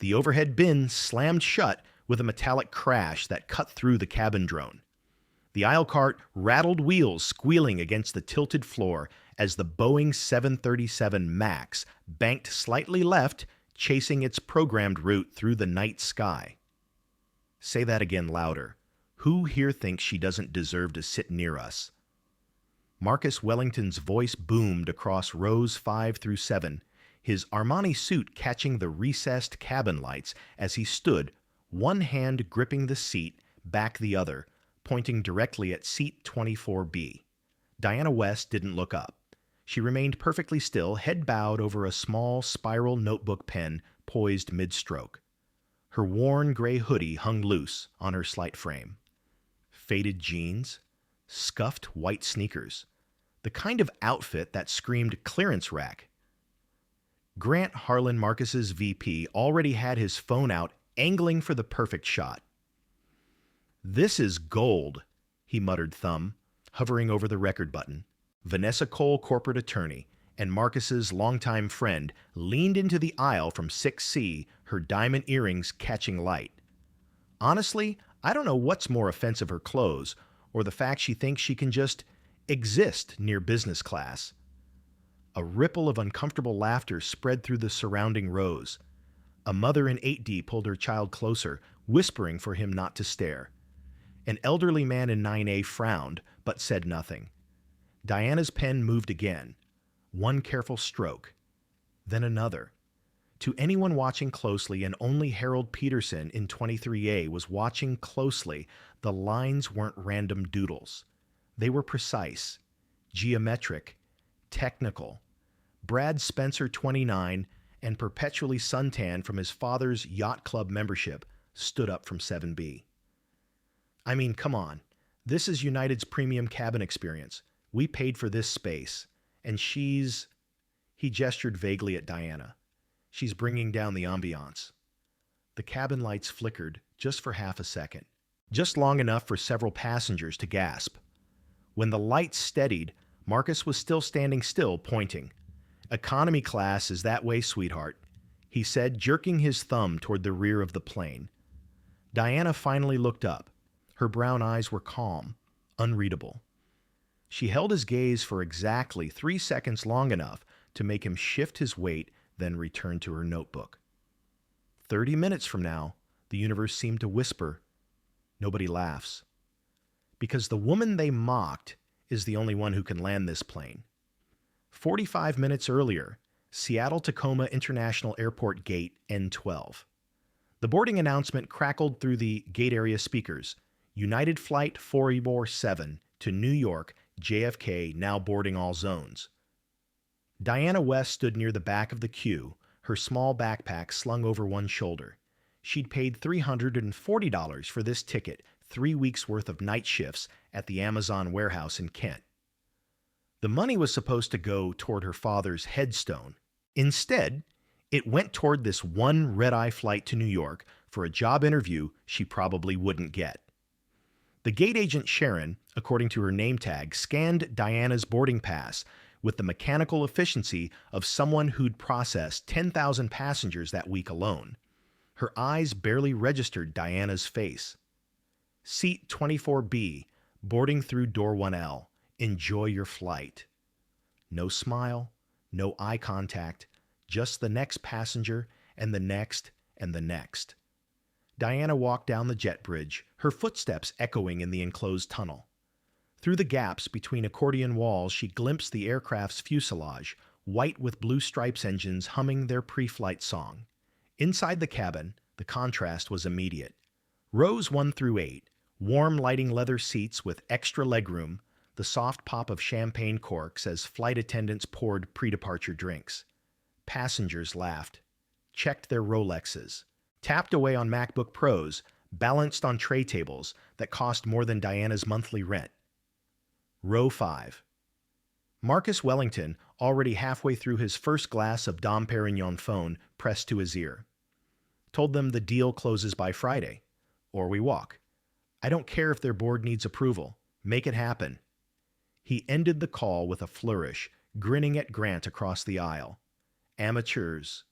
The overhead bin slammed shut with a metallic crash that cut through the cabin drone. The aisle cart rattled wheels squealing against the tilted floor as the Boeing 737 MAX banked slightly left, chasing its programmed route through the night sky. Say that again louder. Who here thinks she doesn't deserve to sit near us? Marcus Wellington's voice boomed across rows 5 through 7, his Armani suit catching the recessed cabin lights as he stood, one hand gripping the seat, back the other, pointing directly at seat 24B. Diana West didn't look up. She remained perfectly still, head bowed over a small spiral notebook pen poised mid-stroke. Her worn gray hoodie hung loose on her slight frame. Faded jeans, scuffed white sneakers, the kind of outfit that screamed clearance rack. Grant Harlan Marcus's VP already had his phone out, angling for the perfect shot. "This is gold," he muttered, thumb hovering over the record button. Vanessa Cole, corporate attorney, and Marcus's longtime friend, leaned into the aisle from 6C, her diamond earrings catching light. Honestly, I don't know what's more offensive, her clothes, or the fact she thinks she can just exist near business class. A ripple of uncomfortable laughter spread through the surrounding rows. A mother in 8D pulled her child closer, whispering for him not to stare. An elderly man in 9A frowned, but said nothing. Diana's pen moved again. One careful stroke, then another. To anyone watching closely, and only Harold Peterson in 23A was watching closely, the lines weren't random doodles. They were precise, geometric, technical. Brad Spencer, 29, and perpetually suntanned from his father's yacht club membership, stood up from 7B. "I mean, come on. This is United's premium cabin experience. We paid for this space. And she's..." He gestured vaguely at Diana. "She's bringing down the ambiance." The cabin lights flickered just for half a second, just long enough for several passengers to gasp. When the lights steadied, Marcus was still standing still, pointing. "Economy class is that way, sweetheart," he said, jerking his thumb toward the rear of the plane. Diana finally looked up. Her brown eyes were calm, unreadable. She held his gaze for exactly 3 seconds, long enough to make him shift his weight, then return to her notebook. 30 minutes from now, the universe seemed to whisper, "Nobody laughs." Because the woman they mocked is the only one who can land this plane. 45 minutes earlier, Seattle-Tacoma International Airport Gate N12. The boarding announcement crackled through the gate area speakers. United Flight 447 to New York, JFK, now boarding all zones. Diana West stood near the back of the queue, her small backpack slung over one shoulder. She'd paid $340 for this ticket, 3 weeks' worth of night shifts at the Amazon warehouse in Kent. The money was supposed to go toward her father's headstone. Instead, it went toward this one red-eye flight to New York for a job interview she probably wouldn't get. The gate agent Sharon, according to her name tag, scanned Diana's boarding pass with the mechanical efficiency of someone who'd processed 10,000 passengers that week alone. Her eyes barely registered Diana's face. "Seat 24B, boarding through door 1L. Enjoy your flight." No smile, no eye contact, just the next passenger and the next and the next. Diana walked down the jet bridge, her footsteps echoing in the enclosed tunnel. Through the gaps between accordion walls, she glimpsed the aircraft's fuselage, white with blue stripes engines humming their pre-flight song. Inside the cabin, the contrast was immediate. Rows 1 through 8, warm lighting leather seats with extra legroom, the soft pop of champagne corks as flight attendants poured pre-departure drinks. Passengers laughed, checked their Rolexes, tapped away on MacBook Pros, balanced on tray tables that cost more than Diana's monthly rent. Row 5. Marcus Wellington, already halfway through his first glass of Dom Perignon phone, pressed to his ear. "Told them the deal closes by Friday, or we walk. I don't care if their board needs approval. Make it happen." He ended the call with a flourish, grinning at Grant across the aisle. "Amateurs."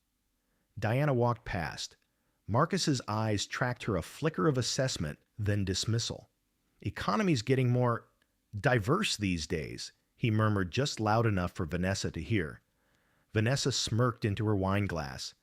Diana walked past. Marcus's eyes tracked her a flicker of assessment, then dismissal. Economy's getting more diverse these days, he murmured just loud enough for Vanessa to hear. Vanessa smirked into her wine glass.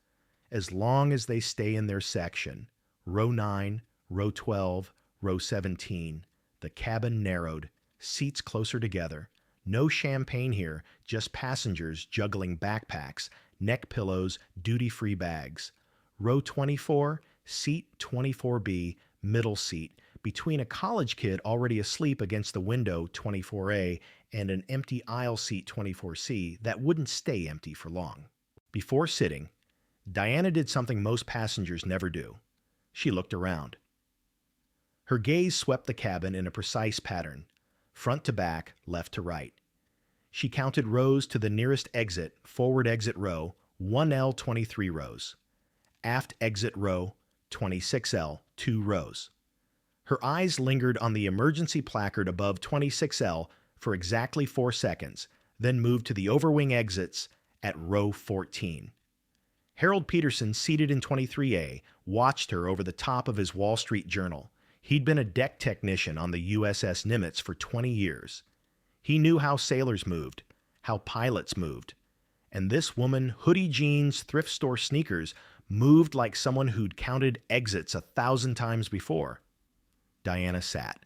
As long as they stay in their section, row 9, row 12, row 17, the cabin narrowed, seats closer together. No champagne here, just passengers juggling backpacks, neck pillows, duty-free bags. Row 24, seat 24B, middle seat, between a college kid already asleep against the window 24A and an empty aisle seat 24C that wouldn't stay empty for long. Before sitting, Diana did something most passengers never do. She looked around. Her gaze swept the cabin in a precise pattern, front to back, left to right. She counted rows to the nearest exit, forward exit row, 1L 23 rows. Aft exit row, 26L, 2 rows. Her eyes lingered on the emergency placard above 26L for exactly 4 seconds, then moved to the overwing exits at row 14. Harold Peterson, seated in 23A, watched her over the top of his Wall Street Journal. He'd been a deck technician on the USS Nimitz for 20 years. He knew how sailors moved, how pilots moved. And this woman, hoodie jeans, thrift store sneakers, moved like someone who'd counted exits 1,000 times before. Diana sat.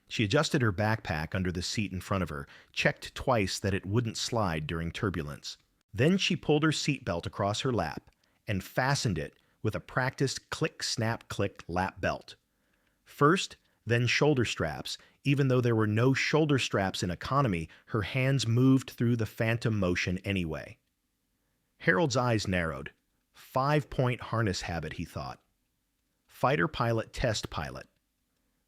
She adjusted her backpack under the seat in front of her, checked twice that it wouldn't slide during turbulence. Then she pulled her seatbelt across her lap and fastened it with a practiced click-snap-click lap belt. First, then shoulder straps. Even though there were no shoulder straps in economy, her hands moved through the phantom motion anyway. Harold's eyes narrowed. 5-point harness habit, he thought. Fighter pilot, test pilot.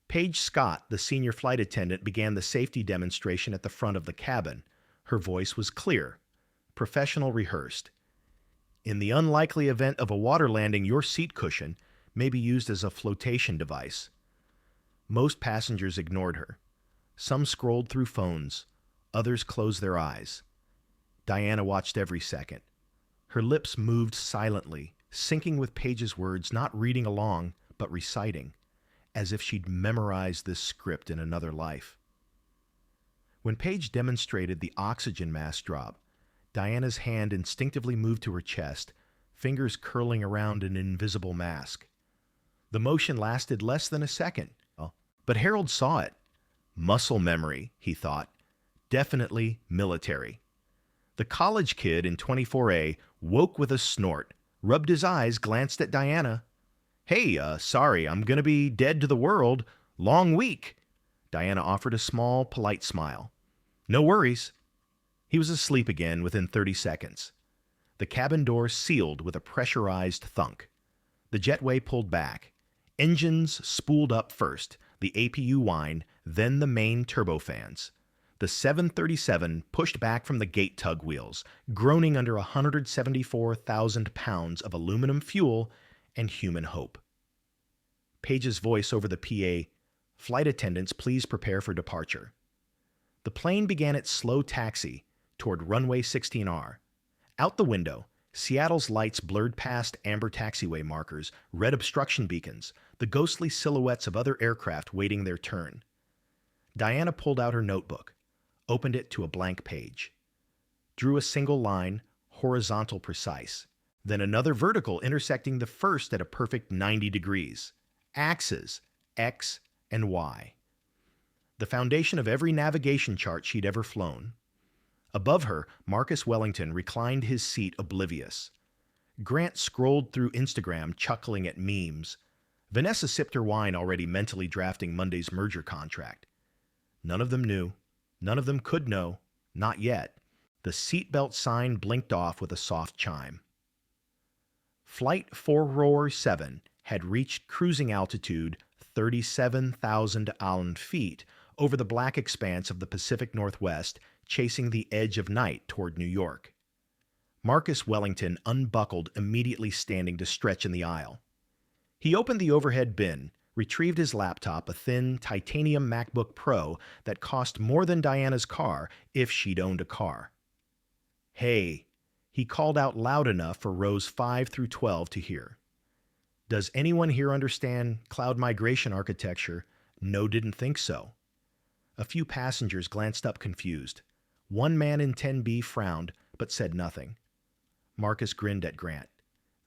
Paige Scott, the senior flight attendant, began the safety demonstration at the front of the cabin. Her voice was clear, professional, rehearsed. In the unlikely event of a water landing, your seat cushion may be used as a flotation device. Most passengers ignored her. Some scrolled through phones. Others closed their eyes. Diana watched every second. Her lips moved silently, syncing with Paige's words, not reading along, but reciting, as if she'd memorized this script in another life. When Paige demonstrated the oxygen mask drop, Diana's hand instinctively moved to her chest, fingers curling around an invisible mask. The motion lasted less than a second, but Harold saw it. Muscle memory, he thought. Definitely military. The college kid in 24A woke with a snort, rubbed his eyes, glanced at Diana. "Hey, sorry, I'm gonna be dead to the world. Long week." Diana offered a small, polite smile. "No worries." He was asleep again within 30 seconds. The cabin door sealed with a pressurized thunk. The jetway pulled back. Engines spooled up first, the APU whined, then the main turbofans. The 737 pushed back from the gate tug wheels, groaning under 174,000 pounds of aluminum fuel and human hope. Paige's voice over the PA, "Flight attendants, please prepare for departure." The plane began its slow taxi toward runway 16R. Out the window, Seattle's lights blurred past amber taxiway markers, red obstruction beacons, the ghostly silhouettes of other aircraft waiting their turn. Diana pulled out her notebook, opened it to a blank page, drew a single line, horizontal precise, then another vertical intersecting the first at a perfect 90 degrees. Axes, X and Y. The foundation of every navigation chart she'd ever flown. Above her, Marcus Wellington reclined his seat oblivious. Grant scrolled through Instagram, chuckling at memes. Vanessa sipped her wine, already mentally drafting Monday's merger contract. None of them knew. None of them could know. Not yet. The seatbelt sign blinked off with a soft chime. Flight 447 had reached cruising altitude 37,000 feet over the black expanse of the Pacific Northwest, chasing the edge of night toward New York. Marcus Wellington unbuckled, immediately standing to stretch in the aisle. He opened the overhead bin, retrieved his laptop, a thin titanium MacBook Pro that cost more than Diana's car if she'd owned a car. "Hey," he called out loud enough for rows 5 through 12 to hear. Does anyone here understand cloud migration architecture? No, didn't think so. A few passengers glanced up confused. One man in 10B frowned, but said nothing. Marcus grinned at Grant.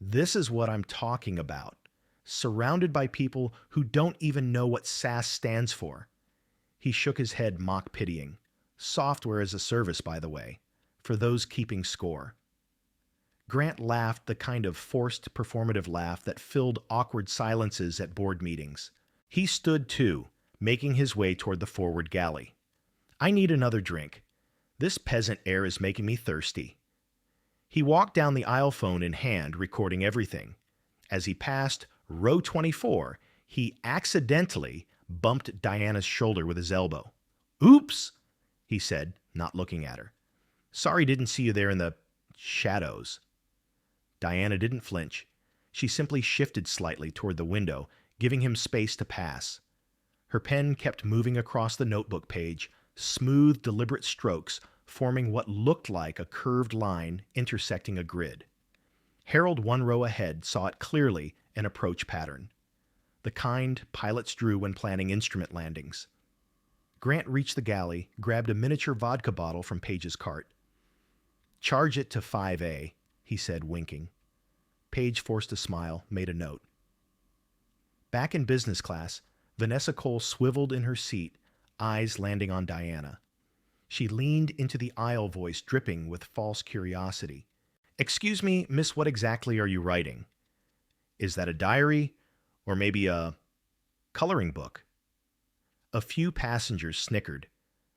This is what I'm talking about. Surrounded by people who don't even know what SAS stands for. He shook his head mock-pitying. Software as a service, by the way, for those keeping score. Grant laughed the kind of forced performative laugh that filled awkward silences at board meetings. He stood too, making his way toward the forward galley. I need another drink. This peasant air is making me thirsty. He walked down the aisle, phone in hand, recording everything. As he passed row 24, he accidentally bumped Diana's shoulder with his elbow. Oops, he said, not looking at her. Sorry, didn't see you there in the shadows. Diana didn't flinch. She simply shifted slightly toward the window, giving him space to pass. Her pen kept moving across the notebook page, smooth, deliberate strokes forming what looked like a curved line intersecting a grid. Harold, one row ahead, saw it clearly, an approach pattern. The kind pilots drew when planning instrument landings. Grant reached the galley, grabbed a miniature vodka bottle from Page's cart. Charge it to 5A, he said, winking. Page forced a smile, made a note. Back in business class, Vanessa Cole swiveled in her seat, eyes landing on Diana. She leaned into the aisle, voice dripping with false curiosity. Excuse me, miss, what exactly are you writing? Is that a diary? Or maybe a coloring book? A few passengers snickered.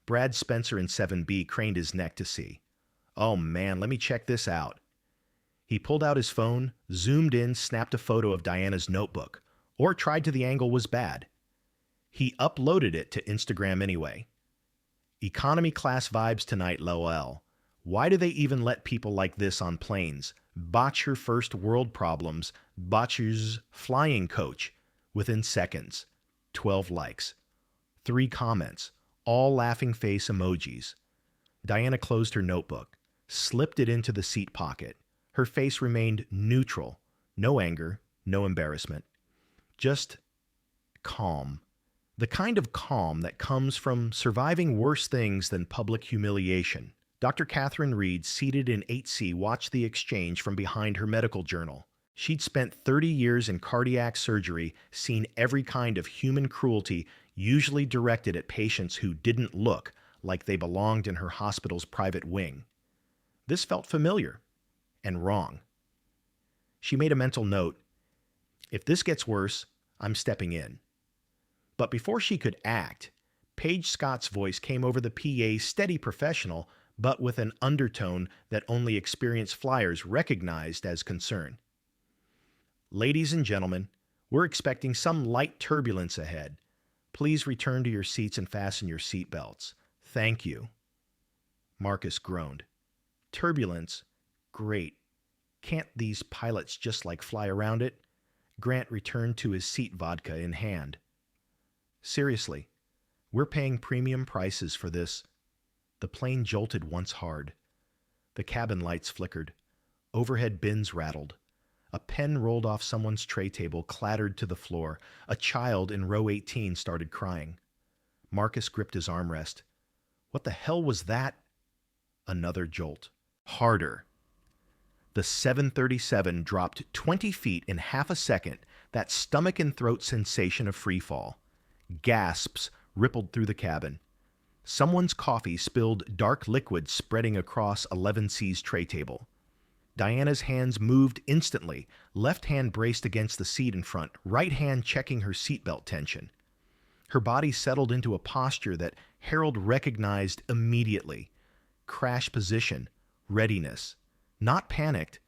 Brad Spencer in 7B craned his neck to see. Oh man, let me check this out. He pulled out his phone, zoomed in, snapped a photo of Diana's notebook, or tried to the angle was bad. He uploaded it to Instagram anyway. Economy class vibes tonight, lol. Why do they even let people like this on planes? Botch your first world problems. Botcher's flying coach. Within seconds. 12 likes. 3 comments. All laughing face emojis. Diana closed her notebook, slipped it into the seat pocket. Her face remained neutral. No anger, no embarrassment. Just calm. The kind of calm that comes from surviving worse things than public humiliation. Dr. Catherine Reed, seated in 8C, watched the exchange from behind her medical journal. She'd spent 30 years in cardiac surgery, seen every kind of human cruelty, usually directed at patients who didn't look like they belonged in her hospital's private wing. This felt familiar and wrong. She made a mental note. If this gets worse, I'm stepping in. But before she could act, Paige Scott's voice came over the PA, steady, professional, but with an undertone that only experienced flyers recognized as concern. Ladies and gentlemen, we're expecting some light turbulence ahead. Please return to your seats and fasten your seatbelts. Thank you. Marcus groaned. Turbulence? Great. Can't these pilots just fly around it? Grant returned to his seat, vodka in hand. Seriously, we're paying premium prices for this. The plane jolted once hard. The cabin lights flickered. Overhead bins rattled. A pen rolled off someone's tray table, clattered to the floor. A child in row 18 started crying. Marcus gripped his armrest. What the hell was that? Another jolt. Harder. The 737 dropped 20 feet in half a second, that stomach and throat sensation of freefall. Gasps rippled through the cabin. Someone's coffee spilled dark liquid spreading across 11C's tray table. Diana's hands moved instantly, left hand braced against the seat in front, right hand checking her seatbelt tension. Her body settled into a posture that Harold recognized immediately. Crash position, readiness. Not panicked,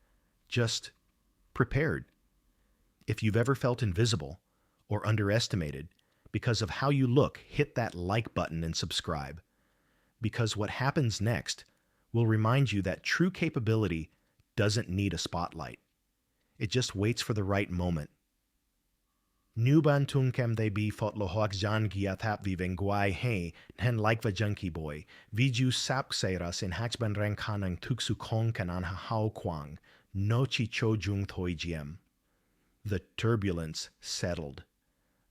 just prepared. If you've ever felt invisible or underestimated because of how you look, hit that like button and subscribe. Because what happens next will remind you that true capability doesn't need a spotlight. It just waits for the right moment. Nuban tunkem de bi fot lohoak jan giathap viven guai he hen like the junkie boy. Viju sap seras in hachban renkanang tuksu kong kanan hao kwang. No chi cho jung thoi giem. The turbulence settled.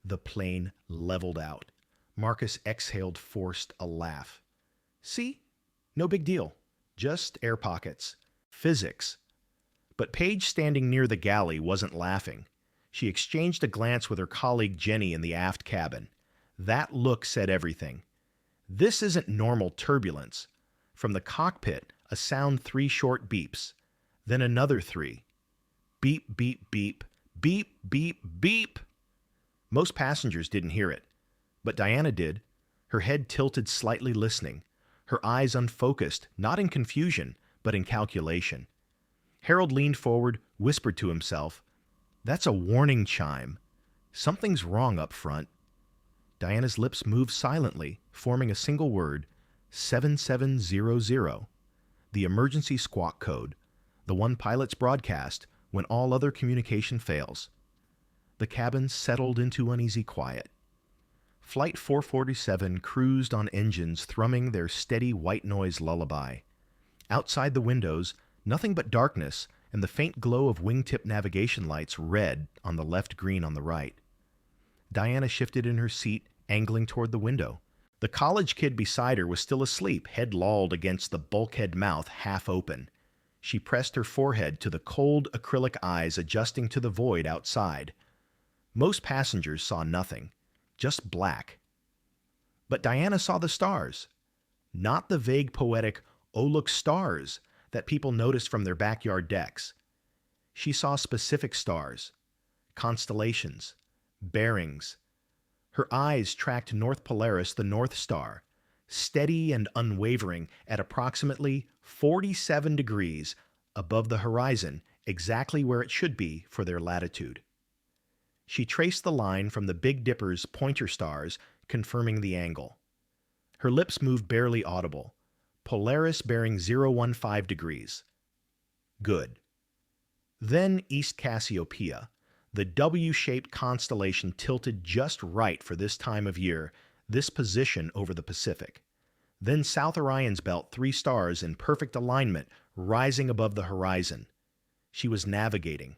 The plane leveled out. Marcus exhaled, forced a laugh. See? No big deal. Just air pockets. Physics. But Paige, standing near the galley, wasn't laughing. She exchanged a glance with her colleague Jenny in the aft cabin. That look said everything. This isn't normal turbulence. From the cockpit, a sound 3 short beeps. Then another 3. Beep, beep, beep. Beep, beep, beep. Most passengers didn't hear it, but Diana did, her head tilted slightly listening, her eyes unfocused, not in confusion, but in calculation. Harold leaned forward, whispered to himself, "That's a warning chime. Something's wrong up front." Diana's lips moved silently, forming a single word, 7700, the emergency squawk code, the one pilots broadcast when all other communication fails. The cabin settled into uneasy quiet. Flight 447 cruised on engines thrumming their steady white noise lullaby. Outside the windows, nothing but darkness and the faint glow of wingtip navigation lights, red on the left, green on the right. Diana shifted in her seat, angling toward the window. The college kid beside her was still asleep, head lolled against the bulkhead mouth half open. She pressed her forehead to the cold acrylic eyes adjusting to the void outside. Most passengers saw nothing, just black. But Diana saw the stars. Not the vague poetic, "Oh, look, stars," that people noticed from their backyard decks. She saw specific stars, constellations, bearings. Her eyes tracked North Polaris, the North Star, steady and unwavering at approximately 47 degrees above the horizon, exactly where it should be for their latitude. She traced the line from the Big Dipper's pointer stars, confirming the angle. Her lips moved barely audible. Polaris bearing 015 degrees. Good. Then East Cassiopeia, the W-shaped constellation tilted just right for this time of year, this position over the Pacific. Then South Orion's belt, 3 stars in perfect alignment, rising above the horizon. She was navigating,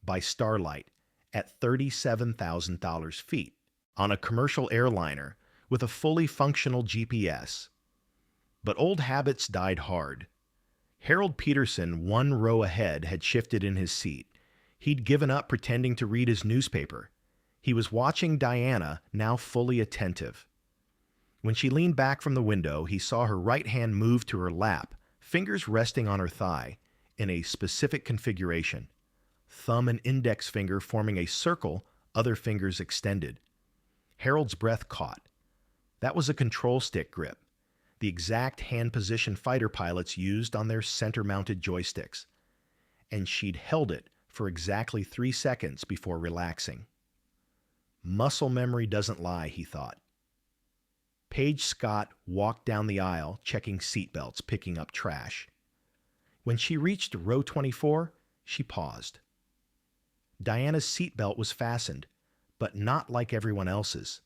by starlight, at $37,000 feet, on a commercial airliner with a fully functional GPS. But old habits died hard. Harold Peterson, 1 row ahead, had shifted in his seat. He'd given up pretending to read his newspaper. He was watching Diana, now fully attentive. When she leaned back from the window, he saw her right hand move to her lap, fingers resting on her thigh, in a specific configuration. Thumb and index finger forming a circle, other fingers extended. Harold's breath caught. That was a control stick grip, the exact hand position fighter pilots used on their center-mounted joysticks. And she'd held it for exactly 3 seconds before relaxing. Muscle memory doesn't lie, he thought. Paige Scott walked down the aisle, checking seatbelts, picking up trash. When she reached row 24, she paused. Diana's seatbelt was fastened, but not like everyone else's.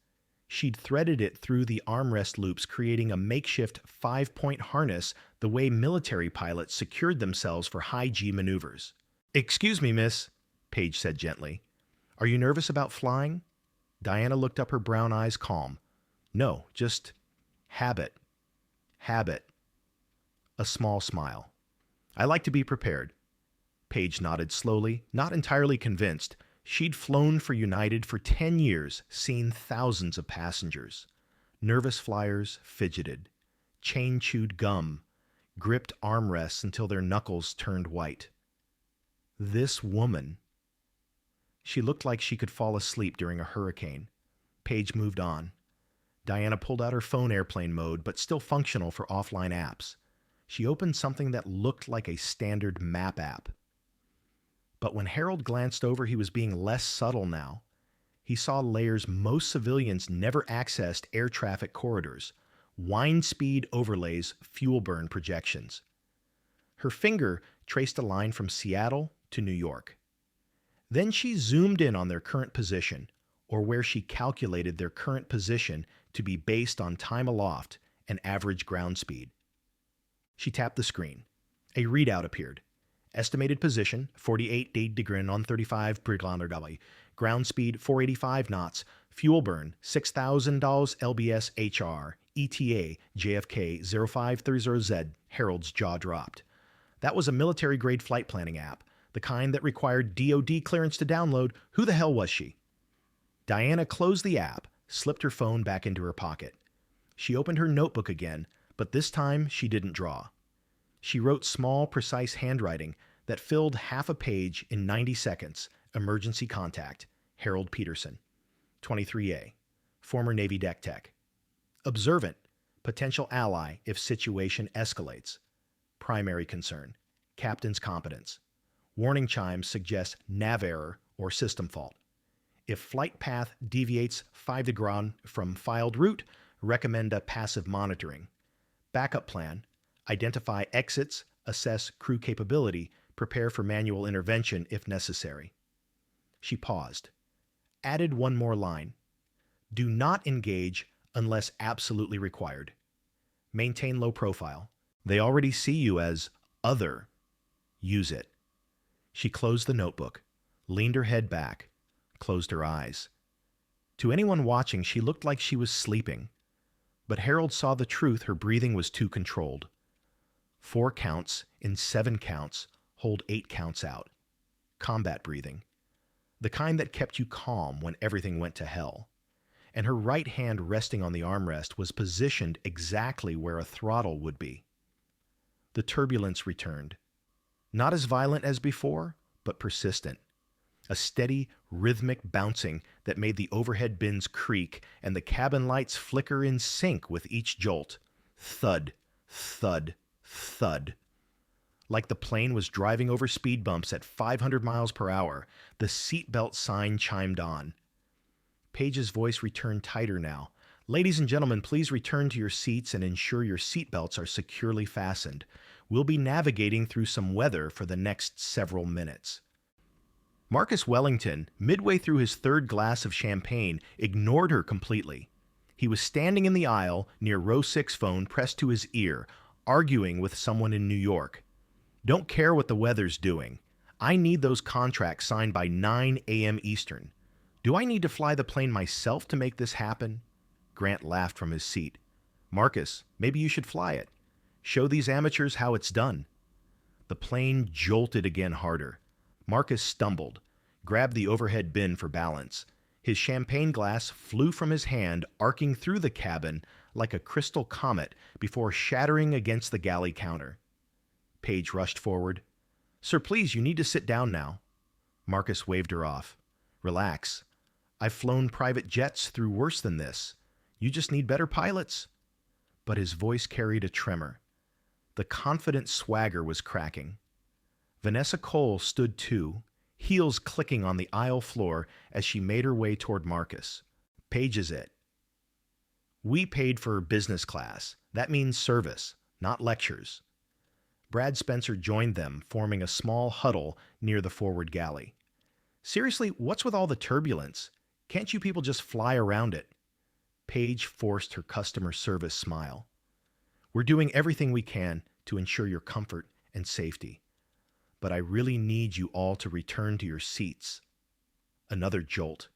She'd threaded it through the armrest loops, creating a makeshift 5-point harness the way military pilots secured themselves for high-G maneuvers. "Excuse me, miss," Paige said gently. "Are you nervous about flying?" Diana looked up, her brown eyes calm. "No, just habit. Habit." A small smile. "I like to be prepared." Paige nodded slowly, not entirely convinced. She'd flown for United for 10 years, seen thousands of passengers. Nervous flyers fidgeted, chain-chewed gum, gripped armrests until their knuckles turned white. This woman. She looked like she could fall asleep during a hurricane. Paige moved on. Diana pulled out her phone airplane mode, but still functional for offline apps. She opened something that looked like a standard map app. But when Harold glanced over, he was being less subtle now. He saw layers most civilians never accessed: air traffic corridors, wind speed overlays, fuel burn projections. Her finger traced a line from Seattle to New York. Then she zoomed in on their current position, or where she calculated their current position to be based on time aloft and average ground speed. She tapped the screen. A readout appeared. Estimated position, 48 degrees on 35 km. Ground speed, 485 knots. Fuel burn, $6,000 lbs HR. ETA, JFK 0530Z. Harold's jaw dropped. That was a military-grade flight planning app, the kind that required DoD clearance to download. Who the hell was she? Diana closed the app, slipped her phone back into her pocket. She opened her notebook again, but this time she didn't draw. She wrote small, precise handwriting that filled half a page in 90 seconds. Emergency contact, Harold Peterson, 23A, former Navy deck tech. Observant, potential ally if situation escalates. Primary concern, captain's competence. Warning chimes suggest nav error or system fault. If flight path deviates 5 degrees from filed route, recommend a passive monitoring. Backup plan, identify exits, assess crew capability, prepare for manual intervention if necessary. She paused. Added one more line. Do not engage unless absolutely required. Maintain low profile. They already see you as other. Use it. She closed the notebook, leaned her head back, closed her eyes. To anyone watching, she looked like she was sleeping. But Harold saw the truth. Her breathing was too controlled. 4 counts in 7 counts hold 8 counts out. Combat breathing. The kind that kept you calm when everything went to hell. And her right hand resting on the armrest was positioned exactly where a throttle would be. The turbulence returned. Not as violent as before, but persistent. A steady, rhythmic bouncing that made the overhead bins creak and the cabin lights flicker in sync with each jolt. Thud, thud, thud. Like the plane was driving over speed bumps at 500 miles per hour, the seatbelt sign chimed on. Paige's voice returned tighter now. Ladies and gentlemen, please return to your seats and ensure your seatbelts are securely fastened. We'll be navigating through some weather for the next several minutes. Marcus Wellington, midway through his 3rd glass of champagne, ignored her completely. He was standing in the aisle near row 6 phone pressed to his ear, arguing with someone in New York. Don't care what the weather's doing. I need those contracts signed by 9 a.m. Eastern. Do I need to fly the plane myself to make this happen? Grant laughed from his seat. Marcus, maybe you should fly it. Show these amateurs how it's done. The plane jolted again harder. Marcus stumbled, grabbed the overhead bin for balance. His champagne glass flew from his hand, arcing through the cabin like a crystal comet before shattering against the galley counter. Paige rushed forward. Sir, please, you need to sit down now. Marcus waved her off. Relax. I've flown private jets through worse than this. You just need better pilots. But his voice carried a tremor. The confident swagger was cracking. Vanessa Cole stood too, heels clicking on the aisle floor as she made her way toward Marcus. Paige is it. We paid for business class. That means service, not lectures. Brad Spencer joined them, forming a small huddle near the forward galley. Seriously, what's with all the turbulence? Can't you people just fly around it? Paige forced her customer service smile. We're doing everything we can to ensure your comfort and safety. But I really need you all to return to your seats. Another jolt.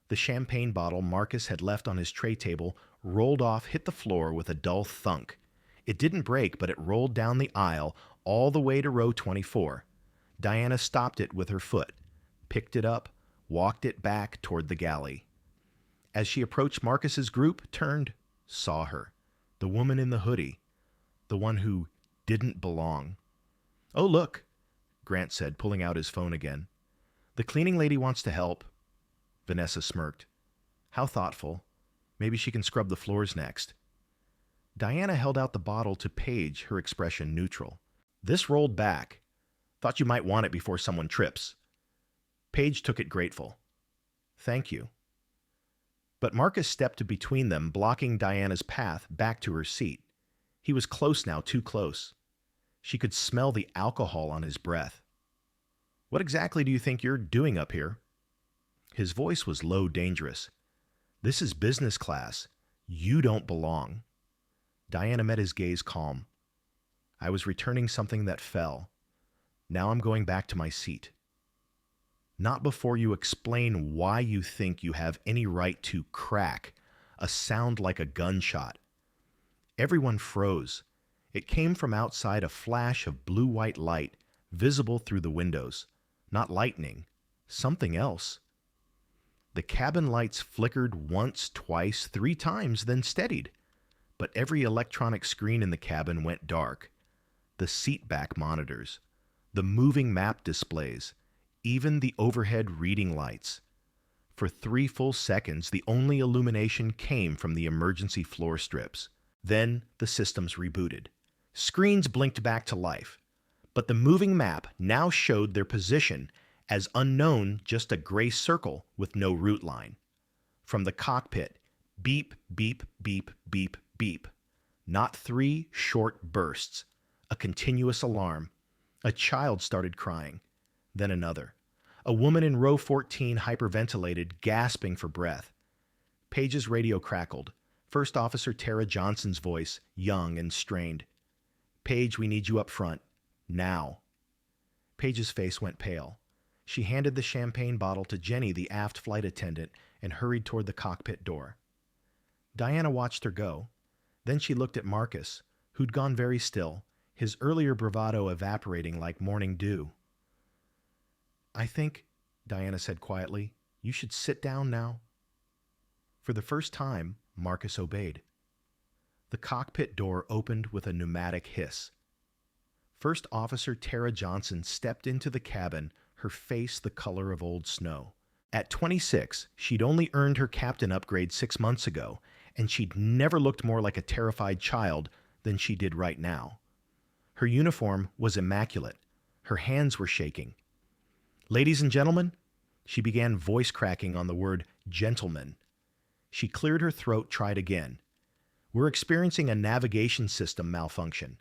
The champagne bottle Marcus had left on his tray table rolled off, hit the floor with a dull thunk. It didn't break, but it rolled down the aisle all the way to row 24. Diana stopped it with her foot, picked it up, walked it back toward the galley. As she approached Marcus's group, turned, saw her. The woman in the hoodie. The one who didn't belong. Oh, look, Grant said, pulling out his phone again. The cleaning lady wants to help. Vanessa smirked. How thoughtful. Maybe she can scrub the floors next. Diana held out the bottle to Paige, her expression neutral. This rolled back. Thought you might want it before someone trips. Paige took it grateful. Thank you. But Marcus stepped between them, blocking Diana's path back to her seat. He was close now, too close. She could smell the alcohol on his breath. What exactly do you think you're doing up here? His voice was low, dangerous. This is business class. You don't belong. Diana met his gaze calm. I was returning something that fell. Now I'm going back to my seat. Not before you explain why you think you have any right to crack a sound like a gunshot. Everyone froze. It came from outside, a flash of blue-white light, visible through the windows. Not lightning, something else. The cabin lights flickered once, twice, 3 times, then steadied. But every electronic screen in the cabin went dark. The seatback monitors, the moving map displays, even the overhead reading lights. For 3 full seconds, the only illumination came from the emergency floor strips. Then the systems rebooted. Screens blinked back to life, but the moving map now showed their position as unknown, just a gray circle with no route line. From the cockpit, beep, beep, beep, beep, beep. Not 3 short bursts, a continuous alarm. A child started crying, then another. A woman in row 14 hyperventilated, gasping for breath. Page's radio crackled. First Officer Tara Johnson's voice, young and strained. "Page, we need you up front. Now." Page's face went pale. She handed the champagne bottle to Jenny, the aft flight attendant, and hurried toward the cockpit door. Diana watched her go. Then she looked at Marcus, who'd gone very still, his earlier bravado evaporating like morning dew. "I think," Diana said quietly, "you should sit down now." For the first time, Marcus obeyed. The cockpit door opened with a pneumatic hiss. First Officer Tara Johnson stepped into the cabin, her face the color of old snow. At 26, she'd only earned her captain upgrade 6 months ago, and she'd never looked more like a terrified child than she did right now. Her uniform was immaculate. Her hands were shaking. "Ladies and gentlemen," she began, voice cracking on the word gentlemen. She cleared her throat, tried again. "We're experiencing a navigation system malfunction.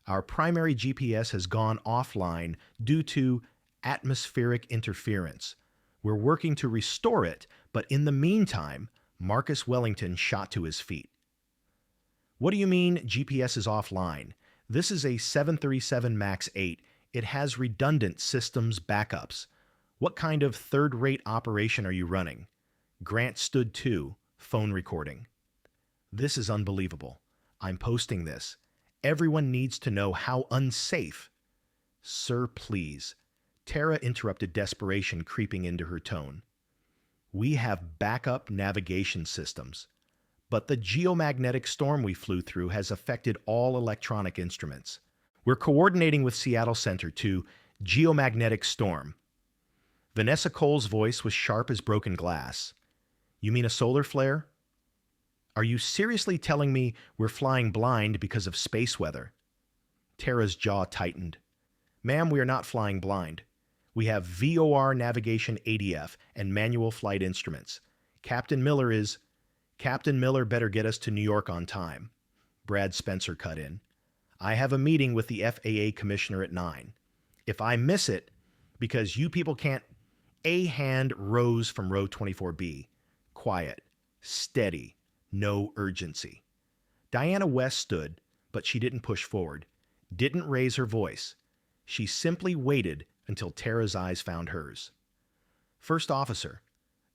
Our primary GPS has gone offline due to atmospheric interference. We're working to restore it, but in the meantime," Marcus Wellington shot to his feet. "What do you mean GPS is offline? This is a 737 MAX 8. It has redundant systems backups. What kind of third-rate operation are you running?" Grant stood too, phone recording. "This is unbelievable. I'm posting this. Everyone needs to know how unsafe." "Sir, please." Tara interrupted, desperation creeping into her tone. "We have backup navigation systems, but the geomagnetic storm we flew through has affected all electronic instruments. We're coordinating with Seattle Center to geomagnetic storm." Vanessa Cole's voice was sharp as broken glass. "You mean a solar flare? Are you seriously telling me we're flying blind because of space weather?" Tara's jaw tightened. "Ma'am, we are not flying blind. We have VOR navigation ADF and manual flight instruments. Captain Miller better get us to New York on time." Brad Spencer cut in. "I have a meeting with the FAA commissioner at 9. If I miss it, because you people can't..." A hand rose from row 24B. Quiet, steady, no urgency. Diana West stood, but she didn't push forward, didn't raise her voice. She simply waited until Tara's eyes found hers. "First Officer,"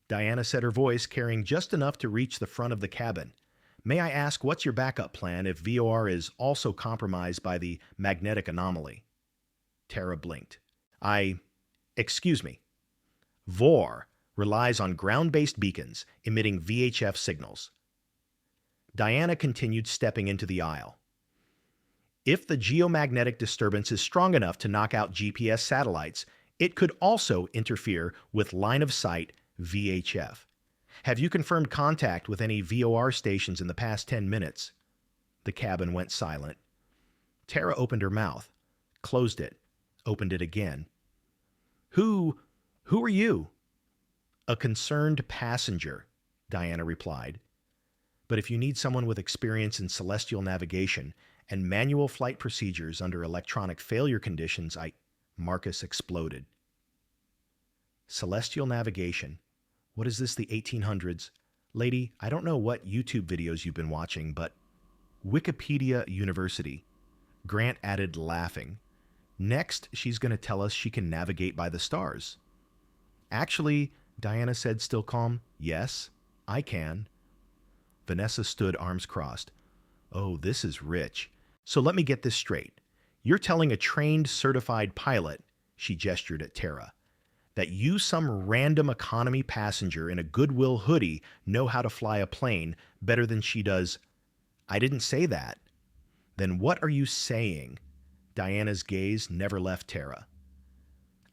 Diana said, her voice carrying just enough to reach the front of the cabin, "may I ask, what's your backup plan if VOR is also compromised by the magnetic anomaly?" Tara blinked. Excuse me. VOR relies on ground-based beacons emitting VHF signals." Diana continued, stepping into the aisle. "If the geomagnetic disturbance is strong enough to knock out GPS satellites, it could also interfere with line-of-sight VHF. Have you confirmed contact with any VOR stations in the past 10 minutes? The cabin went silent. Tara opened her mouth, closed it, opened it again. Who are you?" "A concerned passenger," Diana replied. "But if you need someone with experience in celestial navigation and manual flight procedures under electronic failure conditions, Marcus exploded. "Celestial navigation? What is this, the 1800s? Lady, I don't know what YouTube videos you've been watching, but..." "Wikipedia University," Grant added, laughing. Next, she's going to tell us she can navigate by the stars. Actually, Diana said, still calm, yes, I can. Vanessa stood arms crossed. Oh, this is rich. So let me get this straight. You're telling a trained, certified pilot, she gestured at Tara, that you, some random economy passenger in a Goodwill hoodie, know how to fly a plane better than she does. I didn't say that. Then what are you saying? Diana's gaze never left Tara.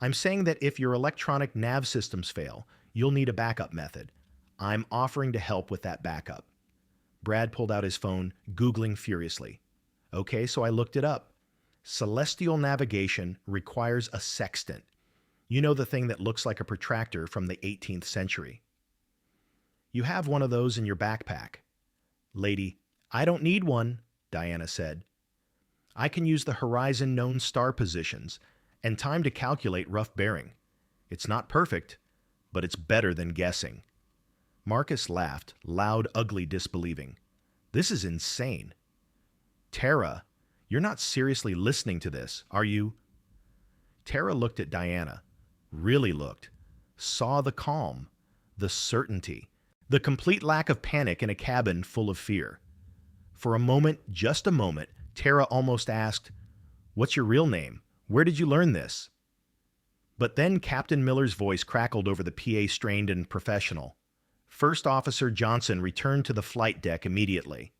I'm saying that if your electronic nav systems fail, you'll need a backup method. I'm offering to help with that backup. Brad pulled out his phone, Googling furiously. Okay, so I looked it up. Celestial navigation requires a sextant. You know, the thing that looks like a protractor from the 18th century. You have one of those in your backpack. Lady, I don't need one, Diana said. I can use the horizon known star positions and time to calculate rough bearing. It's not perfect, but it's better than guessing. Marcus laughed, loud, ugly, disbelieving. This is insane. Tara, you're not seriously listening to this, are you? Tara looked at Diana, really looked, saw the calm, the certainty, the complete lack of panic in a cabin full of fear. For a moment, just a moment, Tara almost asked, "What's your real name? Where did you learn this?" But then Captain Miller's voice crackled over the PA, strained and professional. First Officer Johnson returned to the flight deck immediately.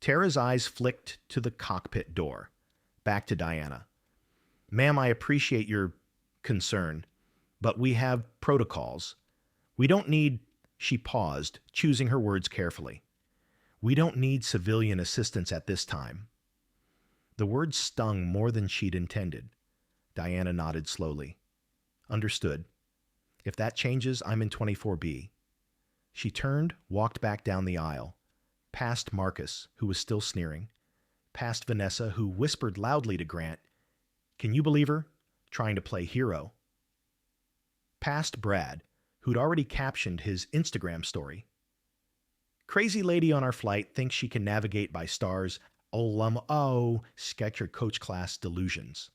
Tara's eyes flicked to the cockpit door. Back to Diana. Ma'am, I appreciate your concern, but we have protocols. We don't need, she paused, choosing her words carefully. We don't need civilian assistance at this time. The words stung more than she'd intended. Diana nodded slowly. Understood. If that changes, I'm in 24B. She turned, walked back down the aisle, past Marcus, who was still sneering, past Vanessa, who whispered loudly to Grant, "Can you believe her?" trying to play hero. Past Brad, who'd already captioned his Instagram story. Crazy lady on our flight thinks she can navigate by stars. Sketch your coach class delusions.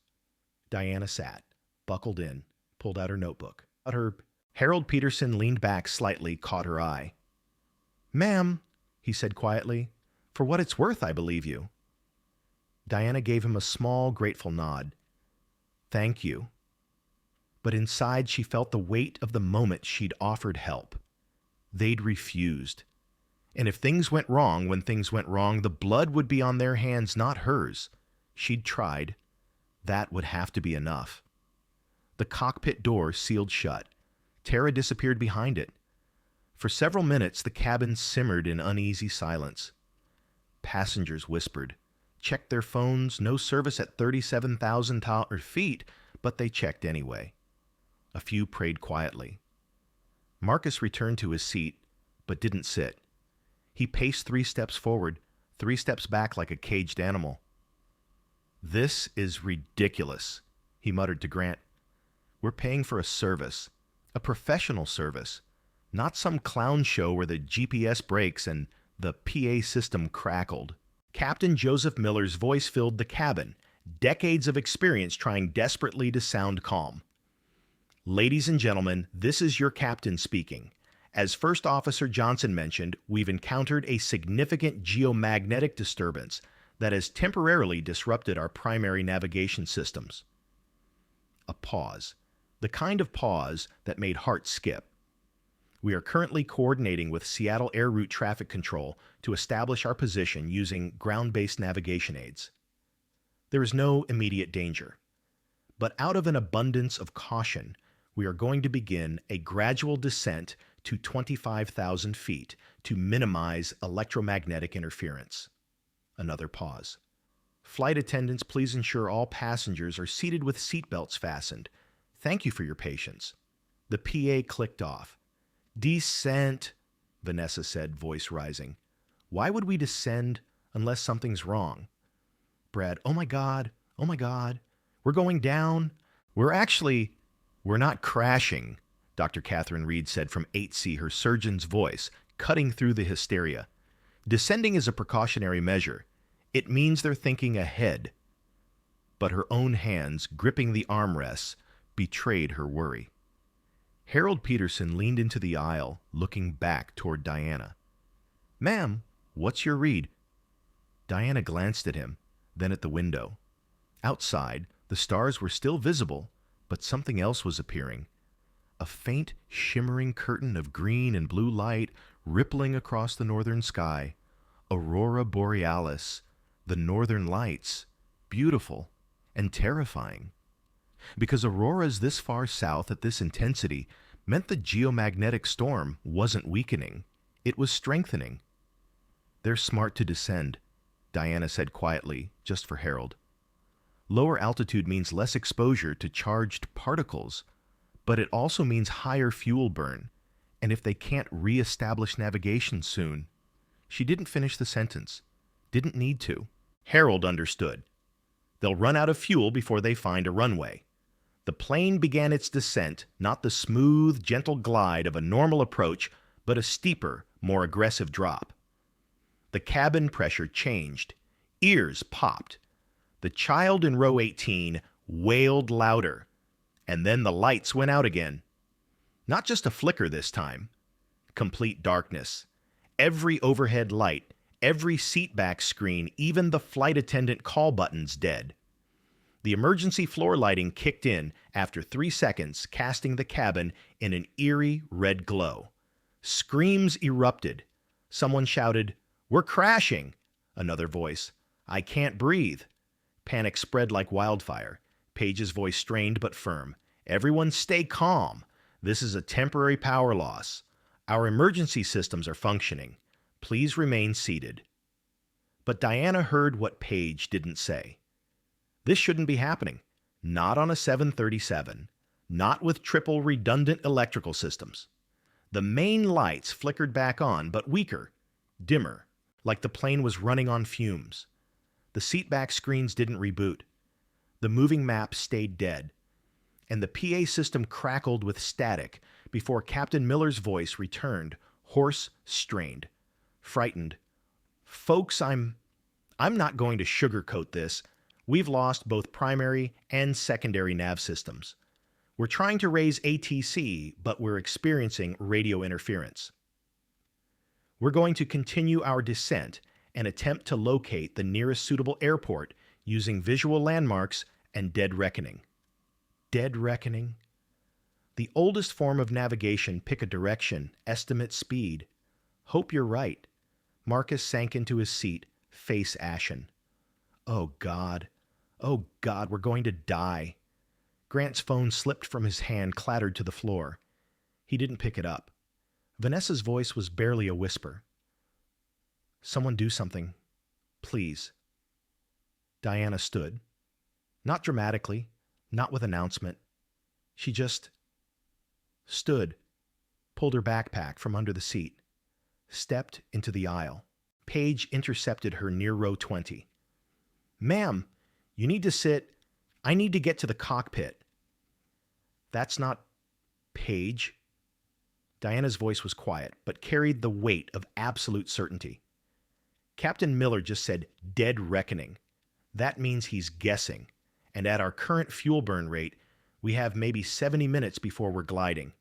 Diana sat, buckled in, pulled out her notebook. Harold Peterson leaned back slightly, caught her eye. Ma'am, he said quietly, for what it's worth, I believe you. Diana gave him a small, grateful nod. Thank you. But inside she felt the weight of the moment she'd offered help. They'd refused. And if things went wrong, when things went wrong, the blood would be on their hands, not hers. She'd tried. That would have to be enough. The cockpit door sealed shut. Tara disappeared behind it. For several minutes, the cabin simmered in uneasy silence. Passengers whispered, checked their phones, no service at 37,000 feet, but they checked anyway. A few prayed quietly. Marcus returned to his seat, but didn't sit. He paced 3 steps forward, 3 steps back like a caged animal. This is ridiculous, he muttered to Grant. We're paying for a service, a professional service, not some clown show where the GPS breaks and the PA system crackled. Captain Joseph Miller's voice filled the cabin, decades of experience trying desperately to sound calm. Ladies and gentlemen, this is your captain speaking. As First Officer Johnson mentioned, we've encountered a significant geomagnetic disturbance that has temporarily disrupted our primary navigation systems. A pause. The kind of pause that made hearts skip. We are currently coordinating with Seattle Air Route Traffic Control to establish our position using ground-based navigation aids. There is no immediate danger, but out of an abundance of caution, we are going to begin a gradual descent to 25,000 feet to minimize electromagnetic interference. Another pause. Flight attendants, please ensure all passengers are seated with seatbelts fastened. Thank you for your patience. The PA clicked off. Descent, Vanessa said, voice rising. Why would we descend unless something's wrong? Brad, oh my God, we're going down. We're not crashing, Dr. Catherine Reed said from 8C, her surgeon's voice cutting through the hysteria. Descending is a precautionary measure. It means they're thinking ahead. but her own hands, gripping the armrests, betrayed her worry. Harold Peterson leaned into the aisle, looking back toward Diana. "Ma'am, what's your read?" Diana glanced at him, then at the window. Outside, the stars were still visible, but something else was appearing. A faint, shimmering curtain of green and blue light rippling across the northern sky. Aurora Borealis, the northern lights, beautiful and terrifying. Because auroras this far south at this intensity meant the geomagnetic storm wasn't weakening, it was strengthening. "They're smart to descend," Diana said quietly, just for Harold. "Lower altitude means less exposure to charged particles, but it also means higher fuel burn, and if they can't re-establish navigation soon..." She didn't finish the sentence. Didn't need to. Harold understood. They'll run out of fuel before they find a runway. The plane began its descent, not the smooth, gentle glide of a normal approach, but a steeper, more aggressive drop. The cabin pressure changed. Ears popped. The child in row 18 wailed louder, and then the lights went out again. Not just a flicker this time. Complete darkness. Every overhead light, every seatback screen, even the flight attendant call buttons dead. The emergency floor lighting kicked in after 3 seconds, casting the cabin in an eerie red glow. Screams erupted. Someone shouted, "We're crashing!" Another voice, "I can't breathe." Panic spread like wildfire. Paige's voice strained but firm. "Everyone stay calm. This is a temporary power loss. Our emergency systems are functioning. Please remain seated." But Diana heard what Paige didn't say. This shouldn't be happening. Not on a 737. Not with triple redundant electrical systems. The main lights flickered back on, but weaker, dimmer, like the plane was running on fumes. The seatback screens didn't reboot. The moving map stayed dead. And the PA system crackled with static before Captain Miller's voice returned, hoarse, strained, frightened. "Folks, I'm not going to sugarcoat this. We've lost both primary and secondary nav systems. We're trying to raise ATC, but we're experiencing radio interference. We're going to continue our descent and attempt to locate the nearest suitable airport using visual landmarks and dead reckoning." Dead reckoning? The oldest form of navigation: pick a direction, estimate speed. Hope you're right. Marcus sank into his seat, face ashen. Oh, God, we're going to die. Grant's phone slipped from his hand, clattered to the floor. He didn't pick it up. Vanessa's voice was barely a whisper. "Someone do something. Please." Diana stood. Not dramatically, not with announcement. She just stood, pulled her backpack from under the seat, stepped into the aisle. Paige intercepted her near row 20. "Ma'am, you need to sit. I need to get to the cockpit." "That's not Paige." Diana's voice was quiet, but carried the weight of absolute certainty. "Captain Miller just said dead reckoning. That means he's guessing. And at our current fuel burn rate, we have maybe 70 minutes before we're gliding.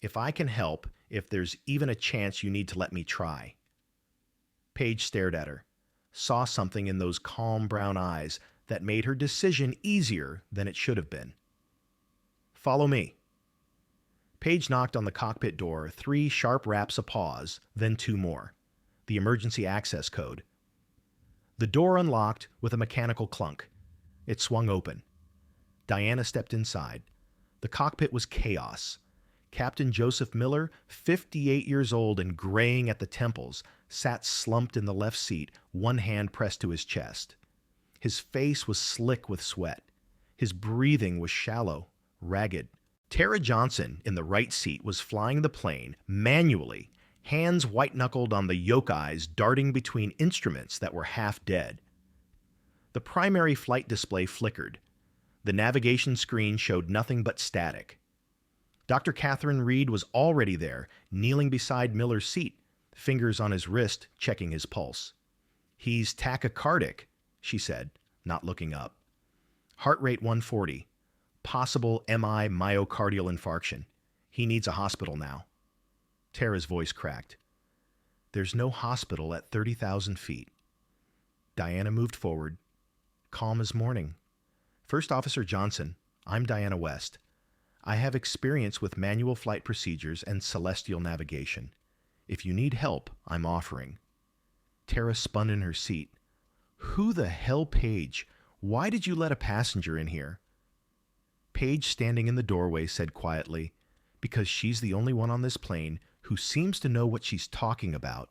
If I can help, if there's even a chance, you need to let me try." Paige stared at her, saw something in those calm brown eyes that made her decision easier than it should have been. "Follow me." Paige knocked on the cockpit door, 3 sharp raps a pause, then 2 more. The emergency access code. The door unlocked with a mechanical clunk. It swung open. Diana stepped inside. The cockpit was chaos. Captain Joseph Miller, 58 years old and graying at the temples, sat slumped in the left seat, one hand pressed to his chest. His face was slick with sweat. His breathing was shallow, ragged. Tara Johnson, in the right seat, was flying the plane manually, hands white-knuckled on the yoke eyes darting between instruments that were half dead. The primary flight display flickered. The navigation screen showed nothing but static. Dr. Catherine Reed was already there, kneeling beside Miller's seat, fingers on his wrist, checking his pulse. "He's tachycardic," she said, not looking up. Heart rate 140. Possible MI myocardial infarction. He needs a hospital now. Tara's voice cracked. There's no hospital at 30,000 feet. Diana moved forward, calm as morning. First Officer Johnson, I'm Diana West. I have experience with manual flight procedures and celestial navigation. If you need help, I'm offering. Tara spun in her seat. Who the hell, Paige? Why did you let a passenger in here? Paige, standing in the doorway, said quietly, because she's the only one on this plane who seems to know what she's talking about.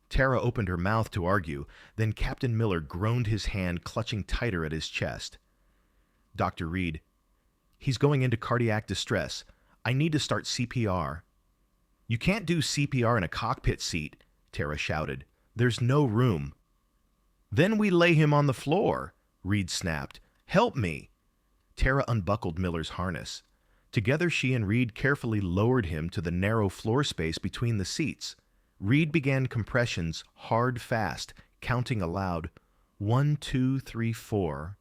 Tara opened her mouth to argue, then Captain Miller groaned, his hand clutching tighter at his chest. Dr. Reed, he's going into cardiac distress. I need to start CPR. You can't do CPR in a cockpit seat, Tara shouted. There's no room. Then we lay him on the floor, Reed snapped. Help me. Tara unbuckled Miller's harness. Together she and Reed carefully lowered him to the narrow floor space between the seats. Reed began compressions, hard, fast, counting aloud. 1, 2, 3, 4.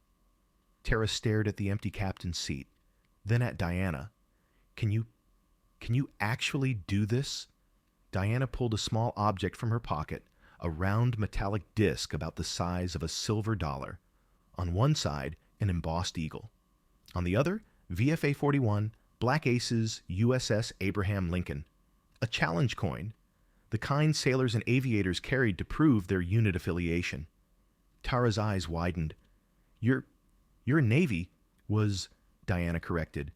Tara stared at the empty captain's seat, then at Diana. Can you actually do this? Diana pulled a small object from her pocket, a round metallic disc about the size of a silver dollar. On one side, an embossed eagle. On the other, VFA 41, Black Aces, USS Abraham Lincoln. A challenge coin, the kind sailors and aviators carried to prove their unit affiliation. Tara's eyes widened. Your Navy was, Diana corrected.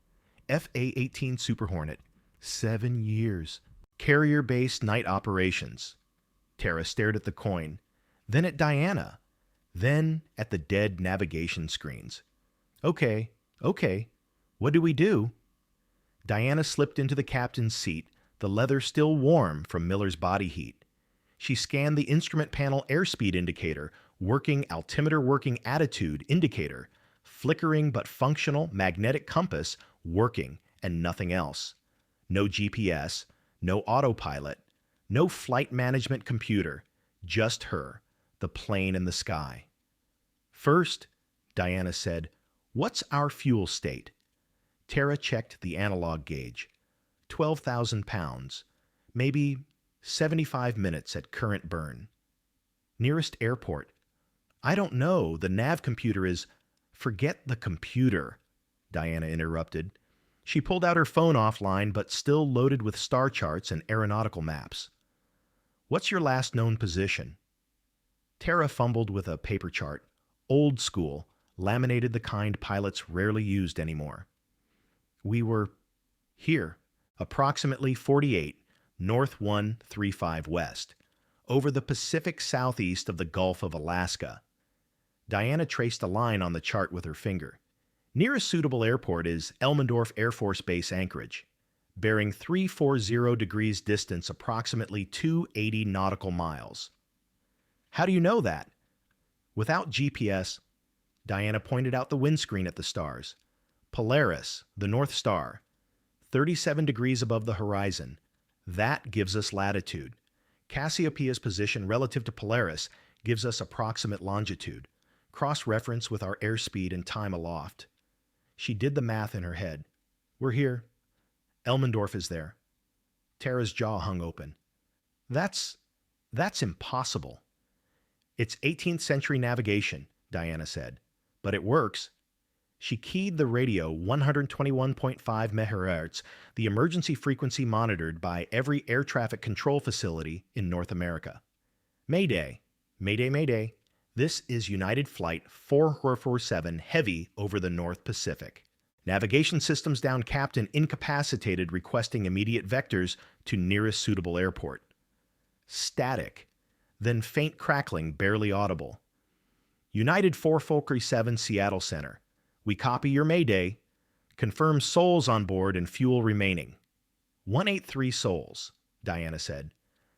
FA-18 Super Hornet. 7 years. Carrier-based night operations. Tara stared at the coin, then at Diana, then at the dead navigation screens. Okay. What do we do? Diana slipped into the captain's seat, the leather still warm from Miller's body heat. She scanned the instrument panel airspeed indicator, working altimeter working attitude indicator, flickering but functional magnetic compass working and nothing else. No GPS, no autopilot, no flight management computer, just her, the plane in the sky. First, Diana said, what's our fuel state? Tara checked the analog gauge. 12,000 pounds, maybe 75 minutes at current burn. Nearest airport. I don't know, the nav computer is... Forget the computer, Diana interrupted. She pulled out her phone offline, but still loaded with star charts and aeronautical maps. What's your last known position? Tara fumbled with a paper chart, old school, laminated, the kind pilots rarely used anymore. We were here, approximately 48, North 135 West, over the Pacific southeast of the Gulf of Alaska. Diana traced a line on the chart with her finger. Nearest suitable airport is Elmendorf Air Force Base, Anchorage, bearing 340 degrees distance, approximately 280 nautical miles. How do you know that? Without GPS, Diana pointed out the windscreen at the stars. Polaris, the North Star, 37 degrees above the horizon. That gives us latitude. Cassiopeia's position relative to Polaris gives us approximate longitude. Cross-reference with our airspeed and time aloft. She did the math in her head. We're here. Elmendorf is there. Tara's jaw hung open. That's impossible. It's 18th century navigation, Diana said. But it works. She keyed the radio 121.5 MHz, the emergency frequency monitored by every air traffic control facility in North America. Mayday, Mayday, Mayday. This is United Flight 4447 Heavy over the North Pacific. Navigation systems down, captain incapacitated, requesting immediate vectors to nearest suitable airport. Static, then faint crackling, barely audible. United 4447 Seattle Center. We copy your Mayday. Confirm souls on board and fuel remaining. 183 souls, Diana said.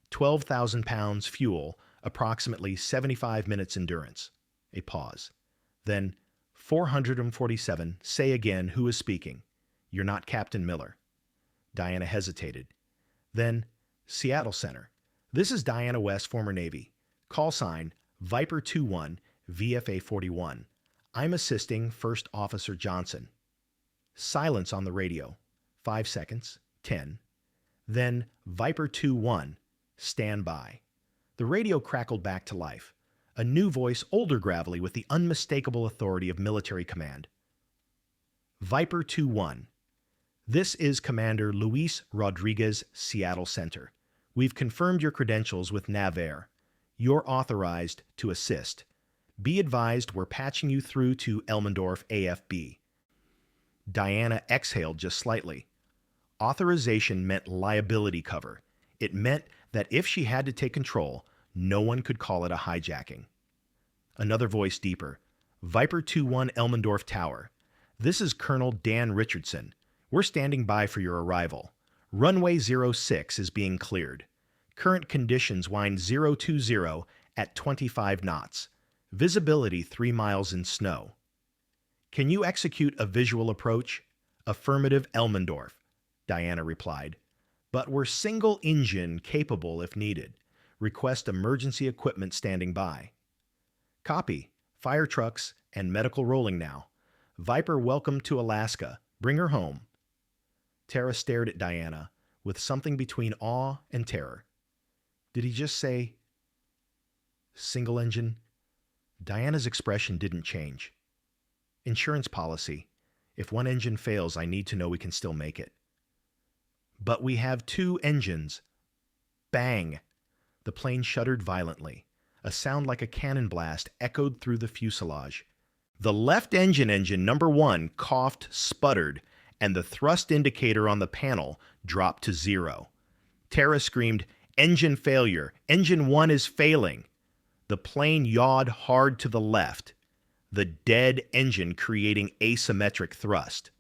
12,000 pounds fuel, approximately 75 minutes endurance. A pause. Then, 447, say again who is speaking. You're not Captain Miller. Diana hesitated. Then, Seattle Center. This is Diana West, former Navy. Call sign, Viper 21, VFA 41. I'm assisting First Officer Johnson. Silence on the radio. 5 seconds. 10. Then Viper 2-1. Stand by. The radio crackled back to life. A new voice, older gravelly, with the unmistakable authority of military command. Viper 2-1. This is Commander Luis Rodriguez, Seattle Center. We've confirmed your credentials with NavAir. You're authorized to assist. Be advised we're patching you through to Elmendorf AFB. Diana exhaled just slightly. Authorization meant liability cover. It meant that if she had to take control, no one could call it a hijacking. Another voice deeper. Viper 2-1 Elmendorf Tower. This is Colonel Dan Richardson. We're standing by for your arrival. Runway 06 is being cleared. Current conditions wind 020 at 25 knots. Visibility 3 miles in snow. Can you execute a visual approach? Affirmative, Elmendorf, Diana replied. But we're single engine capable if needed. Request emergency equipment standing by. Copy. Fire trucks and medical rolling now. Viper welcome to Alaska. Bring her home. Tara stared at Diana with something between awe and terror. Did he just say single engine? Diana's expression didn't change. Insurance policy. If one engine fails, I need to know we can still make it. But we have 2 engines. Bang! The plane shuddered violently. A sound like a cannon blast echoed through the fuselage. The left engine number 1 coughed, sputtered, and the thrust indicator on the panel dropped to 0. Tara screamed, "Engine failure! Engine 1 is failing!" The plane yawed hard to the left, the dead engine creating asymmetric thrust.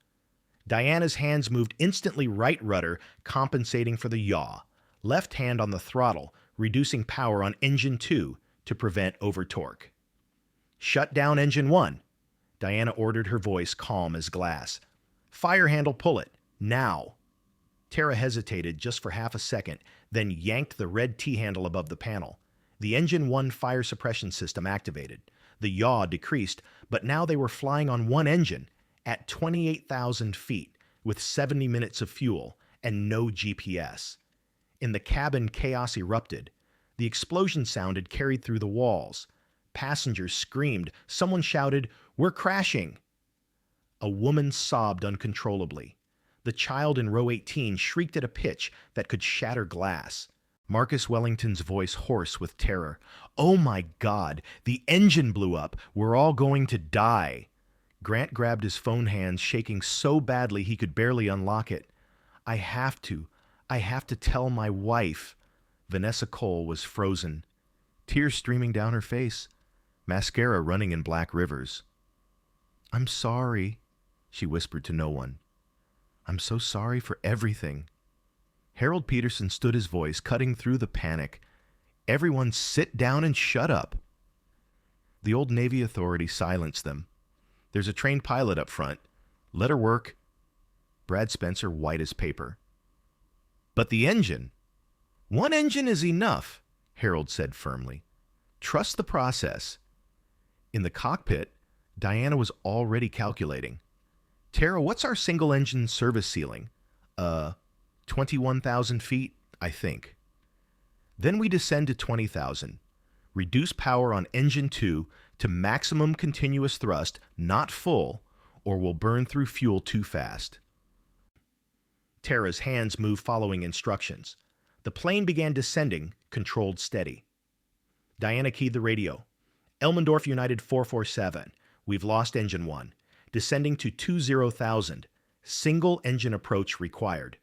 Diana's hands moved instantly right rudder, compensating for the yaw, left hand on the throttle, reducing power on engine 2 to prevent overtorque. Shut down engine 1, Diana ordered, her voice calm as glass. Fire handle pull it, now. Tara hesitated just for half a second, then yanked the red T-handle above the panel. The engine 1 fire suppression system activated. The yaw decreased, but now they were flying on one engine at 28,000 feet with 70 minutes of fuel and no GPS. In the cabin, chaos erupted. The explosion sound had carried through the walls. Passengers screamed. Someone shouted, "We're crashing!" A woman sobbed uncontrollably. The child in row 18 shrieked at a pitch that could shatter glass. Marcus Wellington's voice hoarse with terror. "Oh my God, the engine blew up. We're all going to die." Grant grabbed his phone hands, shaking so badly he could barely unlock it. I have to tell my wife." Vanessa Cole was frozen, tears streaming down her face, mascara running in black rivers. "I'm sorry," she whispered to no one. "I'm so sorry for everything." Harold Peterson stood, his voice cutting through the panic. "Everyone sit down and shut up." The old Navy authority silenced them. "There's a trained pilot up front. Let her work." Brad Spencer, white as paper. "But the engine." "One engine is enough," Harold said firmly. "Trust the process." In the cockpit, Diana was already calculating. "Tara, what's our single-engine service ceiling?" 21,000 feet, I think." "Then we descend to 20,000. Reduce power on engine 2 to maximum continuous thrust, not full, or we'll burn through fuel too fast." Tara's hands moved following instructions. The plane began descending, controlled steady. Diana keyed the radio. "Elmendorf United 447. We've lost engine 1. Descending to 20,000. Single engine approach required."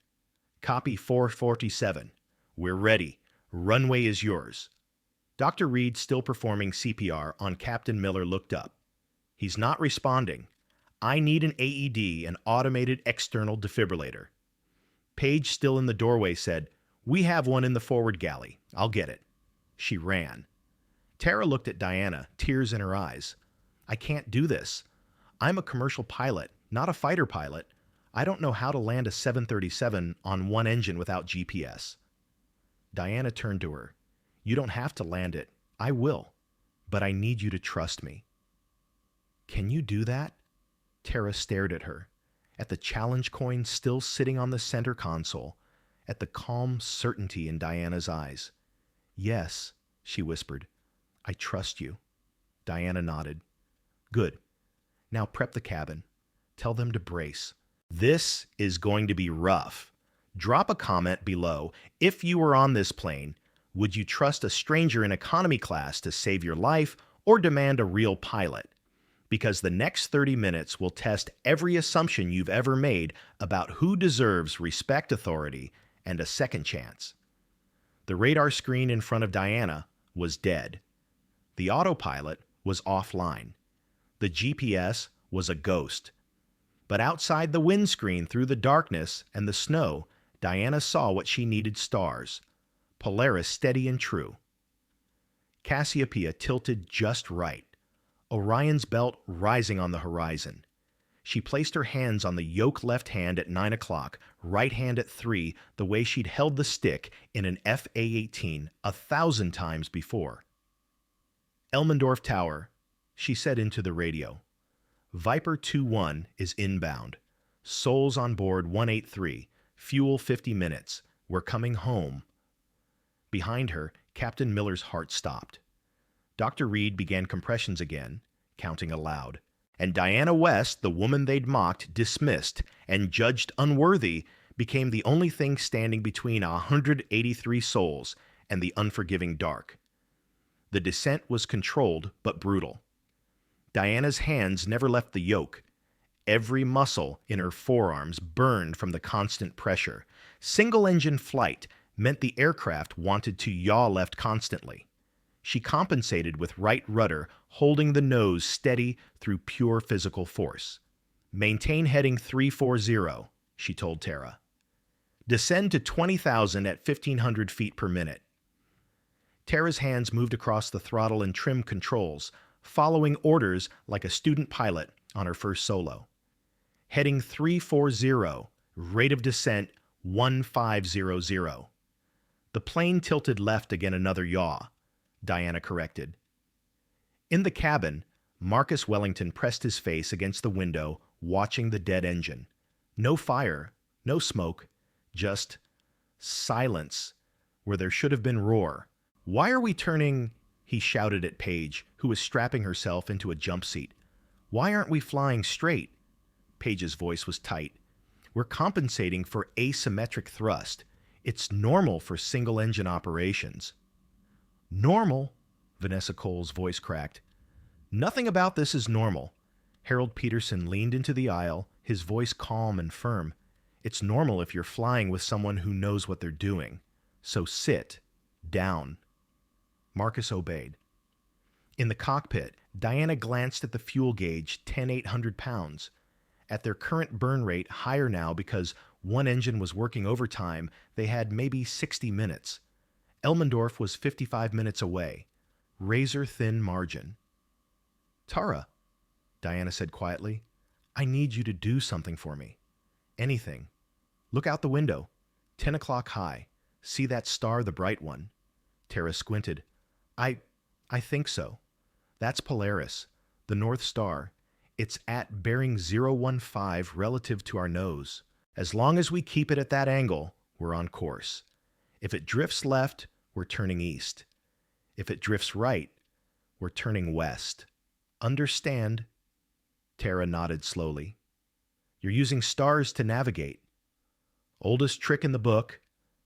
"Copy 447. We're ready. Runway is yours." Dr. Reed, still performing CPR on Captain Miller, looked up. "He's not responding. I need an AED, an automated external defibrillator." Page, still in the doorway, said, "We have one in the forward galley. I'll get it." She ran. Tara looked at Diana, tears in her eyes. "I can't do this. I'm a commercial pilot, not a fighter pilot. I don't know how to land a 737 on one engine without GPS." Diana turned to her. "You don't have to land it. I will. But I need you to trust me." Can you do that? Tara stared at her, at the challenge coin still sitting on the center console, at the calm certainty in Diana's eyes. Yes, she whispered. I trust you. Diana nodded. Good. Now prep the cabin. Tell them to brace. This is going to be rough. Drop a comment below. If you were on this plane, would you trust a stranger in economy class to save your life or demand a real pilot? Because the next 30 minutes will test every assumption you've ever made about who deserves respect, authority, and a second chance. The radar screen in front of Diana was dead. The autopilot was offline. The GPS was a ghost. But outside the windscreen, through the darkness and the snow, Diana saw what she needed: stars. Polaris steady and true. Cassiopeia tilted just right. Orion's belt rising on the horizon. She placed her hands on the yoke left hand at 9 o'clock, right hand at 3, the way she'd held the stick in an FA-18 1,000 times before. Elmendorf Tower, she said into the radio. Viper 2-1 is inbound. Souls on board 183. Fuel 50 minutes. We're coming home. Behind her, Captain Miller's heart stopped. Dr. Reed began compressions again, counting aloud. And Diana West, the woman they'd mocked, dismissed, and judged unworthy, became the only thing standing between 183 souls and the unforgiving dark. The descent was controlled but brutal. Diana's hands never left the yoke. Every muscle in her forearms burned from the constant pressure. Single-engine flight meant the aircraft wanted to yaw left constantly. She compensated with right rudder, holding the nose steady through pure physical force. Maintain heading 340, she told Tara. Descend to 20,000 at 1,500 feet per minute. Tara's hands moved across the throttle and trim controls, following orders like a student pilot on her first solo. Heading 340, rate of descent 1500. The plane tilted left again, another yaw. Diana corrected. In the cabin, Marcus Wellington pressed his face against the window, watching the dead engine. No fire, no smoke, just silence where there should have been roar. Why are we turning? He shouted at Paige, who was strapping herself into a jump seat. Why aren't we flying straight? Paige's voice was tight. We're compensating for asymmetric thrust. It's normal for single-engine operations. Normal? Vanessa Cole's voice cracked. Nothing about this is normal. Harold Peterson leaned into the aisle, his voice calm and firm. It's normal if you're flying with someone who knows what they're doing. So sit down. Marcus obeyed. In the cockpit, Diana glanced at the fuel gauge, 10,800 pounds. At their current burn rate, higher now because one engine was working overtime, they had maybe 60 minutes. Elmendorf was 55 minutes away. Razor-thin margin. Tara, Diana said quietly, I need you to do something for me. Anything. Look out the window. 10 o'clock high. See that star, the bright one? Tara squinted. I think so. That's Polaris, the North Star. It's at bearing 015 relative to our nose. As long as we keep it at that angle, we're on course. If it drifts left, we're turning east. If it drifts right, we're turning west. Understand? Tara nodded slowly. You're using stars to navigate. Oldest trick in the book.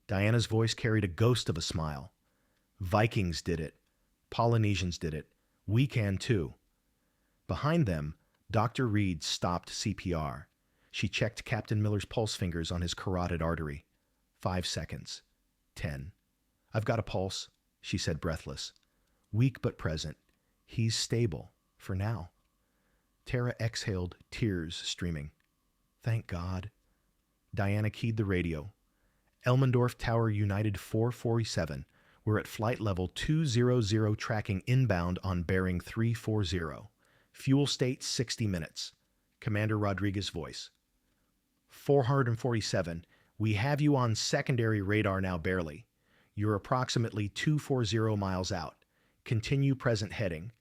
Diana's voice carried a ghost of a smile. Vikings did it. Polynesians did it. We can too. Behind them, Dr. Reed stopped CPR. She checked Captain Miller's pulse fingers on his carotid artery. 5 seconds. 10. I've got a pulse, she said, breathless. Weak but present. He's stable, for now. Tara exhaled, tears streaming. Thank God. Diana keyed the radio. Elmendorf Tower United 447. We're at flight level 200 tracking inbound on bearing 340. Fuel state 60 minutes. Commander Rodriguez's voice. 447. We have you on secondary radar now barely. You're approximately 240 miles out. Continue present heading.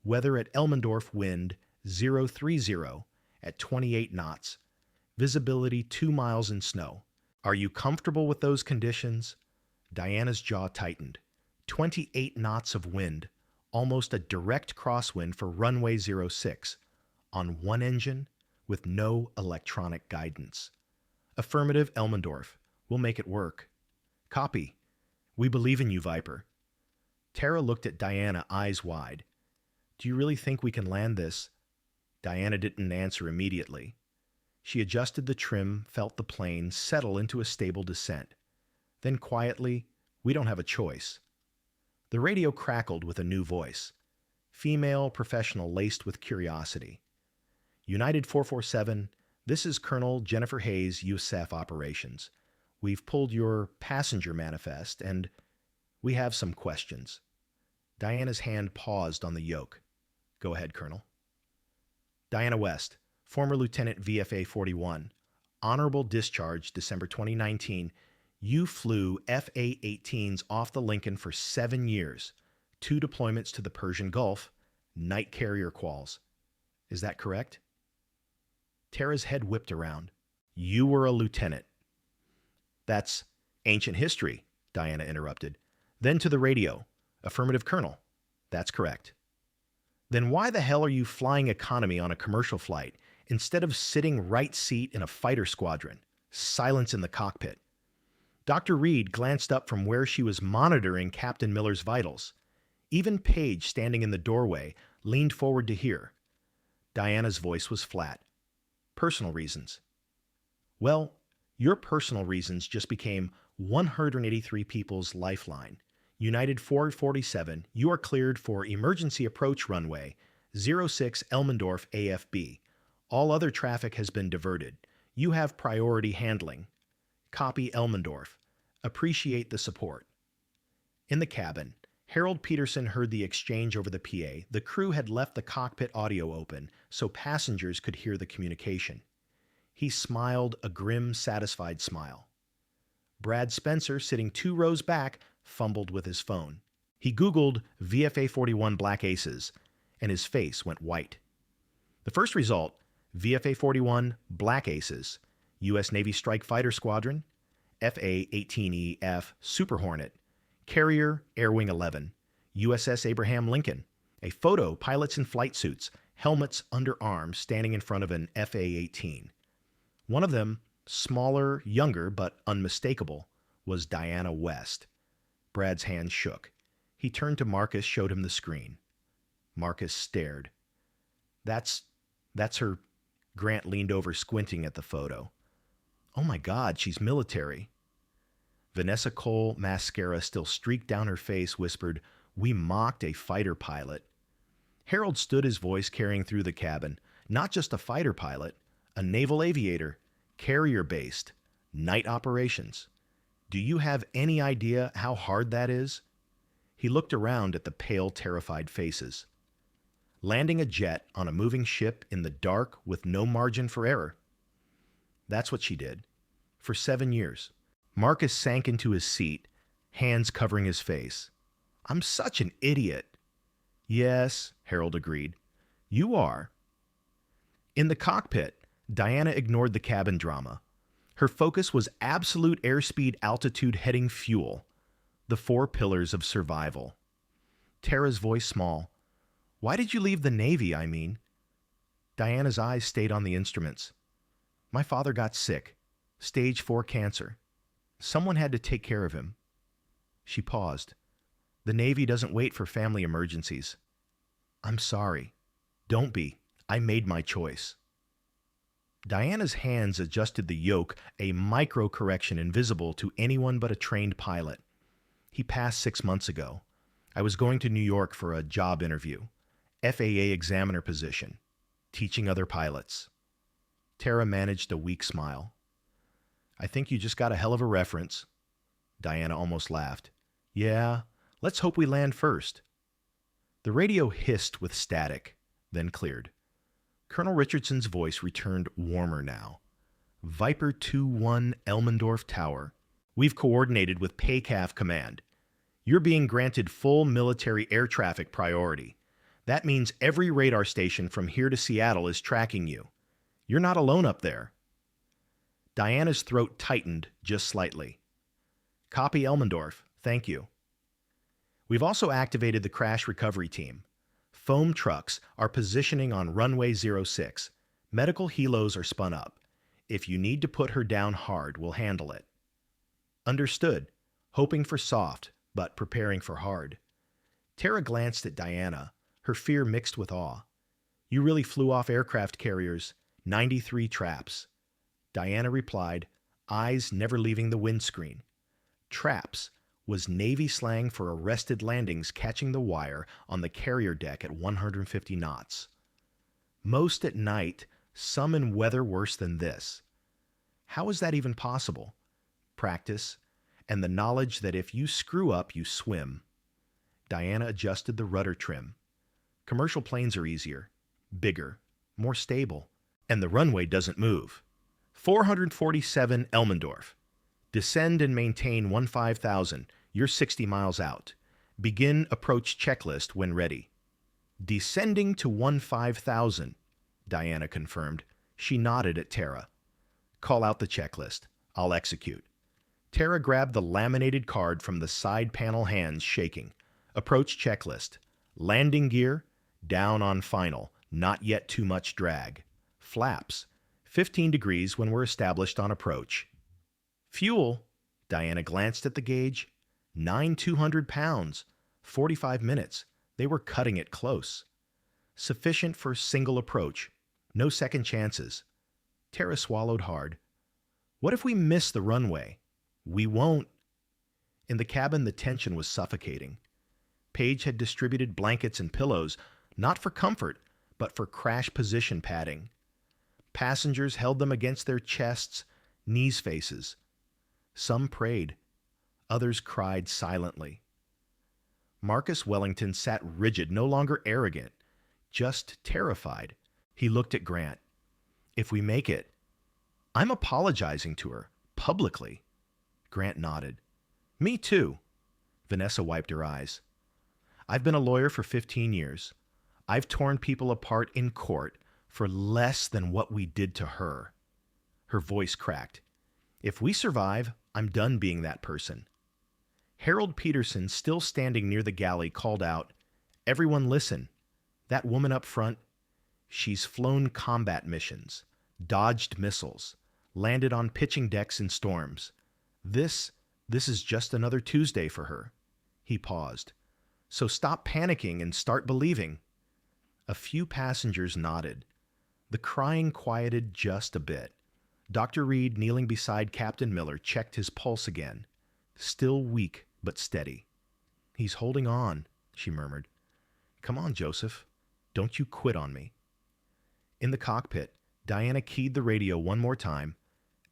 Weather at Elmendorf wind 030 at 28 knots. Visibility 2 miles in snow. Are you comfortable with those conditions? Diana's jaw tightened. 28 knots of wind, almost a direct crosswind for runway 06, on one engine with no electronic guidance. Affirmative, Elmendorf. We'll make it work. Copy. We believe in you, Viper. Tara looked at Diana, eyes wide. Do you really think we can land this? Diana didn't answer immediately. She adjusted the trim, felt the plane settle into a stable descent. Then quietly, we don't have a choice. The radio crackled with a new voice. Female professional laced with curiosity. United 447, this is Colonel Jennifer Hayes, USAF Operations. We've pulled your passenger manifest, and we have some questions. Diana's hand paused on the yoke. Go ahead, Colonel. Diana West, former Lieutenant VFA 41. Honorable discharge, December 2019. You flew FA-18s off the Lincoln for 7 years, 2 deployments to the Persian Gulf, night carrier quals. Is that correct? Tara's head whipped around. You were a lieutenant. That's ancient history, Diana interrupted. Then to the radio. Affirmative, Colonel. That's correct. Then why the hell are you flying economy on a commercial flight instead of sitting right seat in a fighter squadron? Silence in the cockpit. Dr. Reed glanced up from where she was monitoring Captain Miller's vitals. Even Paige, standing in the doorway, leaned forward to hear. Diana's voice was flat. Personal reasons. Well, your personal reasons just became 183 people's lifeline. United 447, you are cleared for emergency approach runway 06 Elmendorf AFB. All other traffic has been diverted. You have priority handling. Copy, Elmendorf. Appreciate the support. In the cabin, Harold Peterson heard the exchange over the PA. The crew had left the cockpit audio open so passengers could hear the communication. He smiled a grim, satisfied smile. Brad Spencer, sitting 2 rows back, fumbled with his phone. He Googled VFA 41 Black Aces, and his face went white. The first result, VFA 41 Black Aces, U.S. Navy Strike Fighter Squadron, FA-18EF Super Hornet, Carrier Air Wing 11, USS Abraham Lincoln. A photo, pilots in flight suits, helmets under arms, standing in front of an FA-18. One of them, smaller, younger, but unmistakable, was Diana West. Brad's hand shook. He turned to Marcus, showed him the screen. Marcus stared. That's her. Grant leaned over, squinting at the photo. Oh my God, she's military. Vanessa Cole, mascara still streaked down her face, whispered, We mocked a fighter pilot. Harold stood, his voice carrying through the cabin. Not just a fighter pilot, a naval aviator, carrier-based, night operations. Do you have any idea how hard that is? He looked around at the pale, terrified faces. Landing a jet on a moving ship in the dark with no margin for error. That's what she did. For 7 years. Marcus sank into his seat, hands covering his face. I'm such an idiot. Yes, Harold agreed. You are. In the cockpit, Diana ignored the cabin drama. Her focus was absolute airspeed, altitude, heading, fuel. The 4 pillars of survival. Tara's voice small. Why did you leave the Navy, I mean? Diana's eyes stayed on the instruments. My father got sick. Stage 4 cancer. Someone had to take care of him. She paused. The Navy doesn't wait for family emergencies. I'm sorry. Don't be. I made my choice. Diana's hands adjusted the yoke, a micro-correction invisible to anyone but a trained pilot. He passed 6 months ago. I was going to New York for a job interview. FAA examiner position. Teaching other pilots. Tara managed a weak smile. I think you just got a hell of a reference. Diana almost laughed. Yeah, let's hope we land first. The radio hissed with static, then cleared. Colonel Richardson's voice returned warmer now. Viper 2-1 Elmendorf Tower. We've coordinated with PACAF Command. You're being granted full military air traffic priority. That means every radar station from here to Seattle is tracking you. You're not alone up there. Diana's throat tightened just slightly. Copy Elmendorf, thank you. We've also activated the crash recovery team. Foam trucks are positioning on runway 06. Medical helos are spun up. If you need to put her down hard, we'll handle it. Understood, hoping for soft, but preparing for hard. Tara glanced at Diana, her fear mixed with awe. You really flew off aircraft carriers, 93 traps. Diana replied, eyes never leaving the windscreen. Traps was Navy slang for arrested landings catching the wire on the carrier deck at 150 knots. Most at night, some in weather worse than this. How is that even possible? Practice, and the knowledge that if you screw up, you swim. Diana adjusted the rudder trim. Commercial planes are easier, bigger, more stable, and the runway doesn't move. 447 Elmendorf. Descend and maintain 15,000. You're 60 miles out. Begin approach checklist when ready. Descending to 15,000, Diana confirmed. She nodded at Tara. Call out the checklist. I'll execute. Tara grabbed the laminated card from the side panel, hands shaking. Approach checklist. Landing gear, down on final, not yet too much drag. Flaps, 15 degrees when we're established on approach. Fuel, Diana glanced at the gauge. 9,200 pounds, 45 minutes. They were cutting it close. Sufficient for single approach. No second chances. Tara swallowed hard. What if we miss the runway? We won't. In the cabin, the tension was suffocating. Paige had distributed blankets and pillows, not for comfort, but for crash position padding. Passengers held them against their chests, knees faces. Some prayed. Others cried silently. Marcus Wellington sat rigid, no longer arrogant, just terrified. He looked at Grant. If we make it, I'm apologizing to her, publicly. Grant nodded. Me too. Vanessa wiped her eyes. I've been a lawyer for 15 years. I've torn people apart in court for less than what we did to her. Her voice cracked. If we survive, I'm done being that person. Harold Peterson, still standing near the galley, called out, Everyone listen. That woman up front, she's flown combat missions, dodged missiles, landed on pitching decks in storms. This is just another Tuesday for her. He paused. So stop panicking and start believing. A few passengers nodded. The crying quieted just a bit. Dr. Reed, kneeling beside Captain Miller, checked his pulse again. Still weak, but steady. He's holding on, she murmured. Come on, Joseph. Don't you quit on me. In the cockpit, Diana keyed the radio one more time.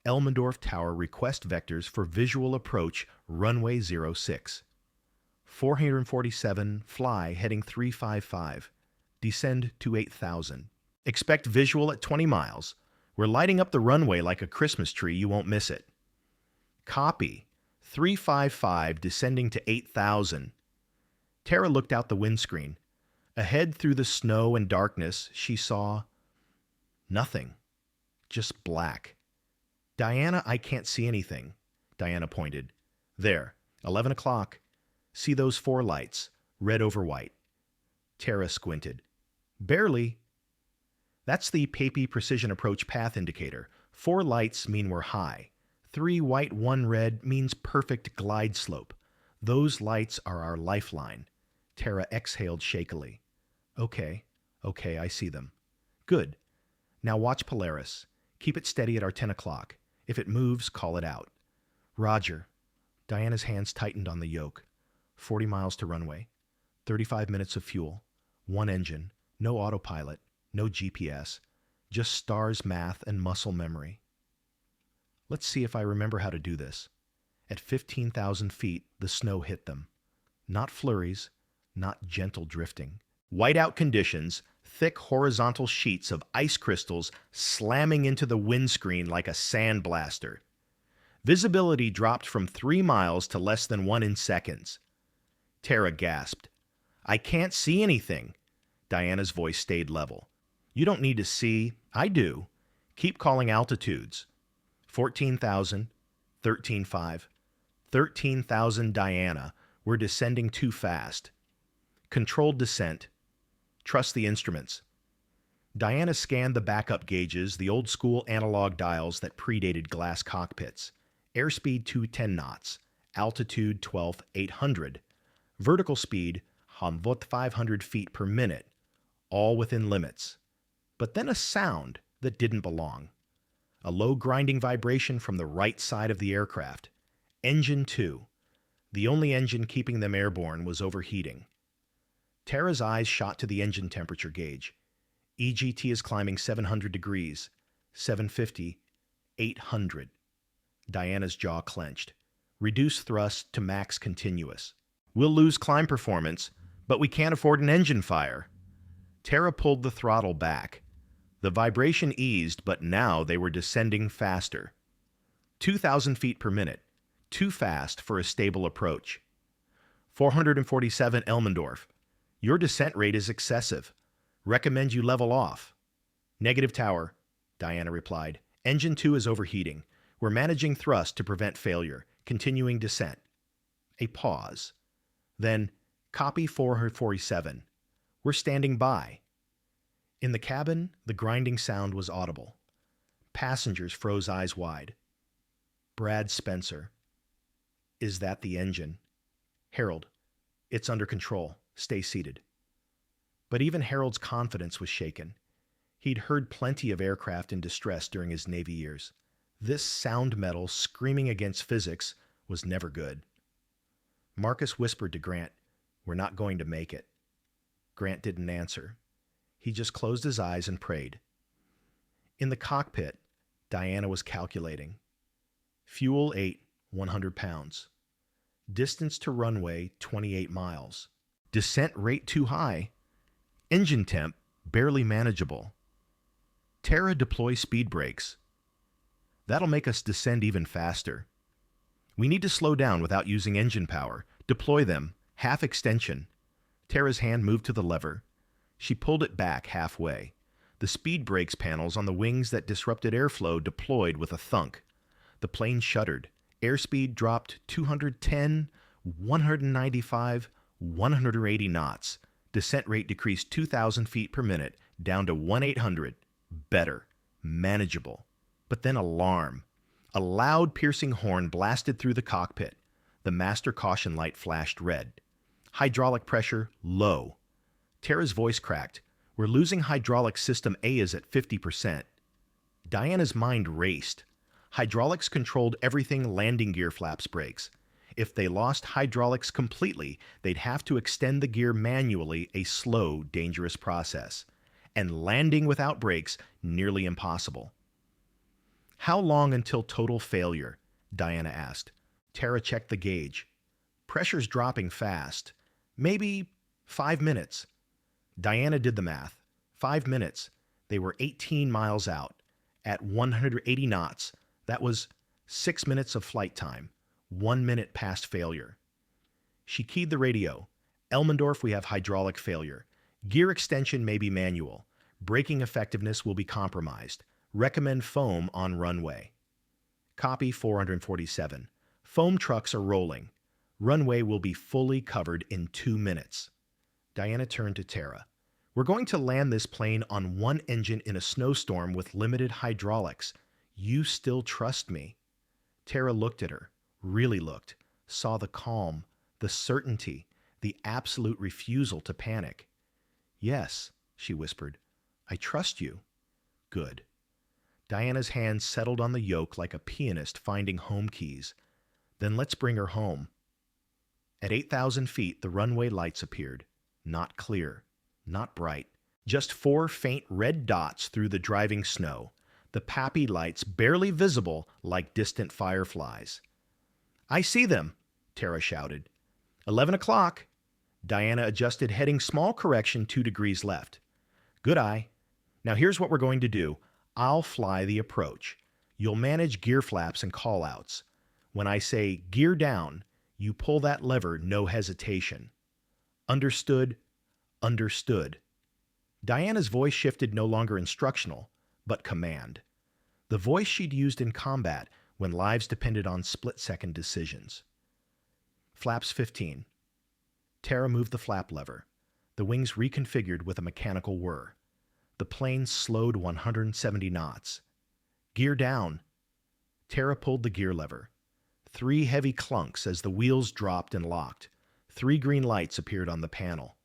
Elmendorf Tower request vectors for visual approach runway 06. 447, fly heading 355. Descend to 8,000. Expect visual at 20 miles. We're lighting up the runway like a Christmas tree. You won't miss it. Copy. 355 descending to 8,000. Tara looked out the windscreen. Ahead through the snow and darkness, she saw nothing. Just black. Diana, I can't see anything. Diana pointed. There, 11 o'clock. See those 4 lights, red over white. Tara squinted. Barely. That's the PAPI Precision Approach Path Indicator. 4 lights mean we're high. 3 white, 1 red means perfect glide slope. Those lights are our lifeline. Tara exhaled shakily. Okay, I see them. Good. Now watch Polaris. Keep it steady at our 10 o'clock. If it moves, call it out. Roger. Diana's hands tightened on the yoke. 40 miles to runway. 35 minutes of fuel. 1 engine. No autopilot. No GPS. Just stars, math, and muscle memory. Let's see if I remember how to do this. At 15,000 feet, the snow hit them. Not flurries, not gentle drifting. Whiteout conditions, thick horizontal sheets of ice crystals slamming into the windscreen like a sandblaster. Visibility dropped from 3 miles to less than 1 in seconds. Tara gasped. I can't see anything. Diana's voice stayed level. You don't need to see. I do. Keep calling altitudes. 14,000, 13,500, 13,000, Diana. We're descending too fast. Controlled descent. Trust the instruments. Diana scanned the backup gauges, the old-school analog dials that predated glass cockpits. Airspeed 210 knots. Altitude 12,800. Vertical speed 500 feet per minute. All within limits. But then a sound that didn't belong. A low grinding vibration from the right side of the aircraft. Engine 2. The only engine keeping them airborne was overheating. Tara's eyes shot to the engine temperature gauge. EGT is climbing 700 degrees, 750, 800. Diana's jaw clenched. Reduce thrust to max continuous. We'll lose climb performance, but we can't afford an engine fire. Tara pulled the throttle back. The vibration eased, but now they were descending faster. 2,000 feet per minute. Too fast for a stable approach. 447 Elmendorf. Your descent rate is excessive. Recommend you level off. Negative tower, Diana replied. Engine 2 is overheating. We're managing thrust to prevent failure. Continuing descent. A pause. Then, copy 447. We're standing by. In the cabin, the grinding sound was audible. Passengers froze eyes wide. Brad Spencer. Is that the engine? Harold. It's under control. Stay seated. But even Harold's confidence was shaken. He'd heard plenty of aircraft in distress during his Navy years. This sound metal screaming against physics was never good. Marcus whispered to Grant, "We're not going to make it." Grant didn't answer. He just closed his eyes and prayed. In the cockpit, Diana was calculating. Fuel 8, 100 pounds. Distance to runway, 28 miles. Descent rate too high. Engine temp, barely manageable. Tara, deploy speed brakes. That'll make us descend even faster. We need to slow down without using engine power. Deploy them, half extension. Tara's hand moved to the lever. She pulled it back halfway. The speed brakes panels on the wings that disrupted airflow deployed with a thunk. The plane shuddered. Airspeed dropped 210, 195, 180 knots. Descent rate decreased 2,000 feet per minute, down to 1,800. Better. Manageable. But then alarm. A loud, piercing horn blasted through the cockpit. The master caution light flashed red. Hydraulic pressure low. Tara's voice cracked. We're losing hydraulic system A is at 50%. Diana's mind raced. Hydraulics controlled everything landing gear flaps brakes. If they lost hydraulics completely, they'd have to extend the gear manually, a slow, dangerous process. And landing without brakes, nearly impossible. How long until total failure? Diana asked. Tara checked the gauge. Pressure's dropping fast. Maybe 5 minutes. Diana did the math. 5 minutes. They were 18 miles out. At 180 knots, that was 6 minutes of flight time. 1 minute past failure. She keyed the radio. Elmendorf, we have hydraulic failure. Gear extension may be manual. Braking effectiveness will be compromised. Recommend foam on runway. Copy 447. Foam trucks are rolling. Runway will be fully covered in 2 minutes. Diana turned to Tara. We're going to land this plane on one engine in a snowstorm with limited hydraulics. You still trust me? Tara looked at her, really looked, saw the calm, the certainty, the absolute refusal to panic. Yes, she whispered. I trust you. Good. Diana's hand settled on the yoke like a pianist finding home keys. Then let's bring her home. At 8,000 feet, the runway lights appeared. Not clear, not bright. Just 4 faint red dots through the driving snow. The pappy lights barely visible like distant fireflies. I see them, Tara shouted. 11 o'clock. Diana adjusted heading small correction 2 degrees left. Good eye. Now here's what we're going to do. I'll fly the approach. You'll manage gear flaps and callouts. When I say gear down, you pull that lever, no hesitation. Understood? Understood. Diana's voice shifted, no longer instructional, but command. The voice she'd used in combat when lives depended on split-second decisions. Flaps 15. Tara moved the flap lever. The wings reconfigured with a mechanical whir. The plane slowed 170 knots. Gear down. Tara pulled the gear lever. 3 heavy clunks as the wheels dropped and locked. 3 green lights appeared on the panel.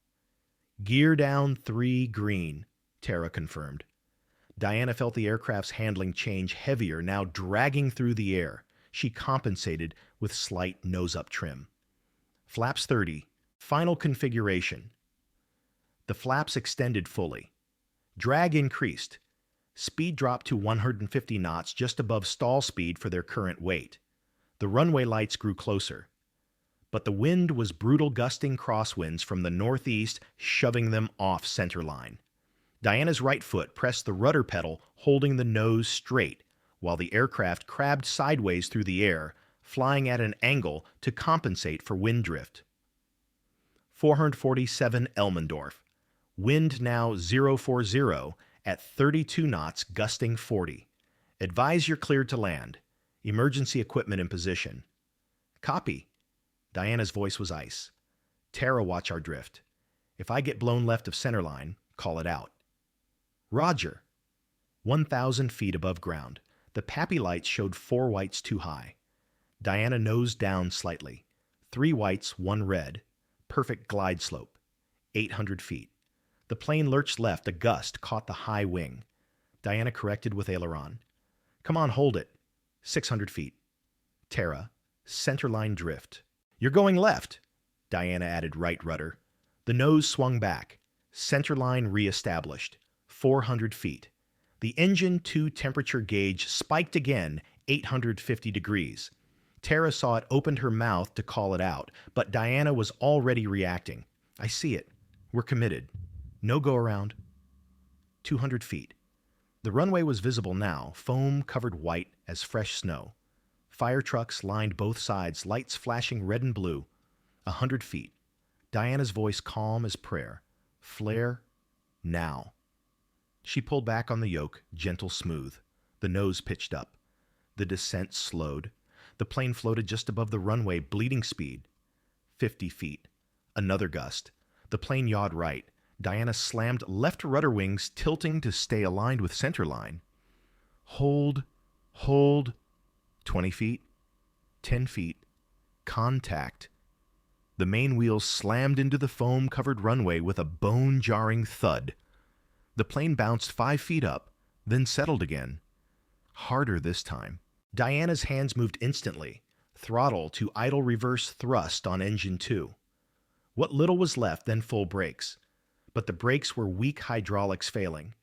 Gear down 3 green, Tara confirmed. Diana felt the aircraft's handling change heavier, now dragging through the air. She compensated with slight nose-up trim. Flaps 30. Final configuration. The flaps extended fully. Drag increased. Speed dropped to 150 knots, just above stall speed for their current weight. The runway lights grew closer. But the wind was brutal, gusting crosswinds from the northeast, shoving them off centerline. Diana's right foot pressed the rudder pedal, holding the nose straight, while the aircraft crabbed sideways through the air, flying at an angle to compensate for wind drift. 447 Elmendorf. Wind now 040 at 32 knots, gusting 40. Advise you're cleared to land. Emergency equipment in position. Copy. Diana's voice was ice. Tara, watch our drift. If I get blown left of centerline, call it out. Roger. 1,000 feet above ground. The PAPI lights showed 4 whites too high. Diana nosed down slightly. 3 whites, 1 red. Perfect glide slope. 800 feet. The plane lurched left. A gust caught the high wing. Diana corrected with aileron. Come on, hold it. 600 feet. Tara, centerline drift. You're going left. Diana added right rudder. The nose swung back. Centerline reestablished. 400 feet. The engine 2 temperature gauge spiked again, 850 degrees. Tara saw it, opened her mouth to call it out, but Diana was already reacting. I see it. We're committed. No go around. 200 feet. The runway was visible now, foam covered white as fresh snow. Fire trucks lined both sides, lights flashing red and blue. 100 feet. Diana's voice calm as prayer. Flare now. She pulled back on the yoke, gentle, smooth. The nose pitched up. The descent slowed. The plane floated just above the runway, bleeding speed. 50 feet. Another gust. The plane yawed right. Diana slammed left rudder wings, tilting to stay aligned with centerline. Hold. 20 feet. 10 feet. Contact. The main wheels slammed into the foam-covered runway with a bone-jarring thud. The plane bounced 5 feet up, then settled again. Harder this time. Diana's hands moved instantly, throttle to idle reverse thrust on engine 2. What little was left, then full brakes. But the brakes were weak, hydraulics failing.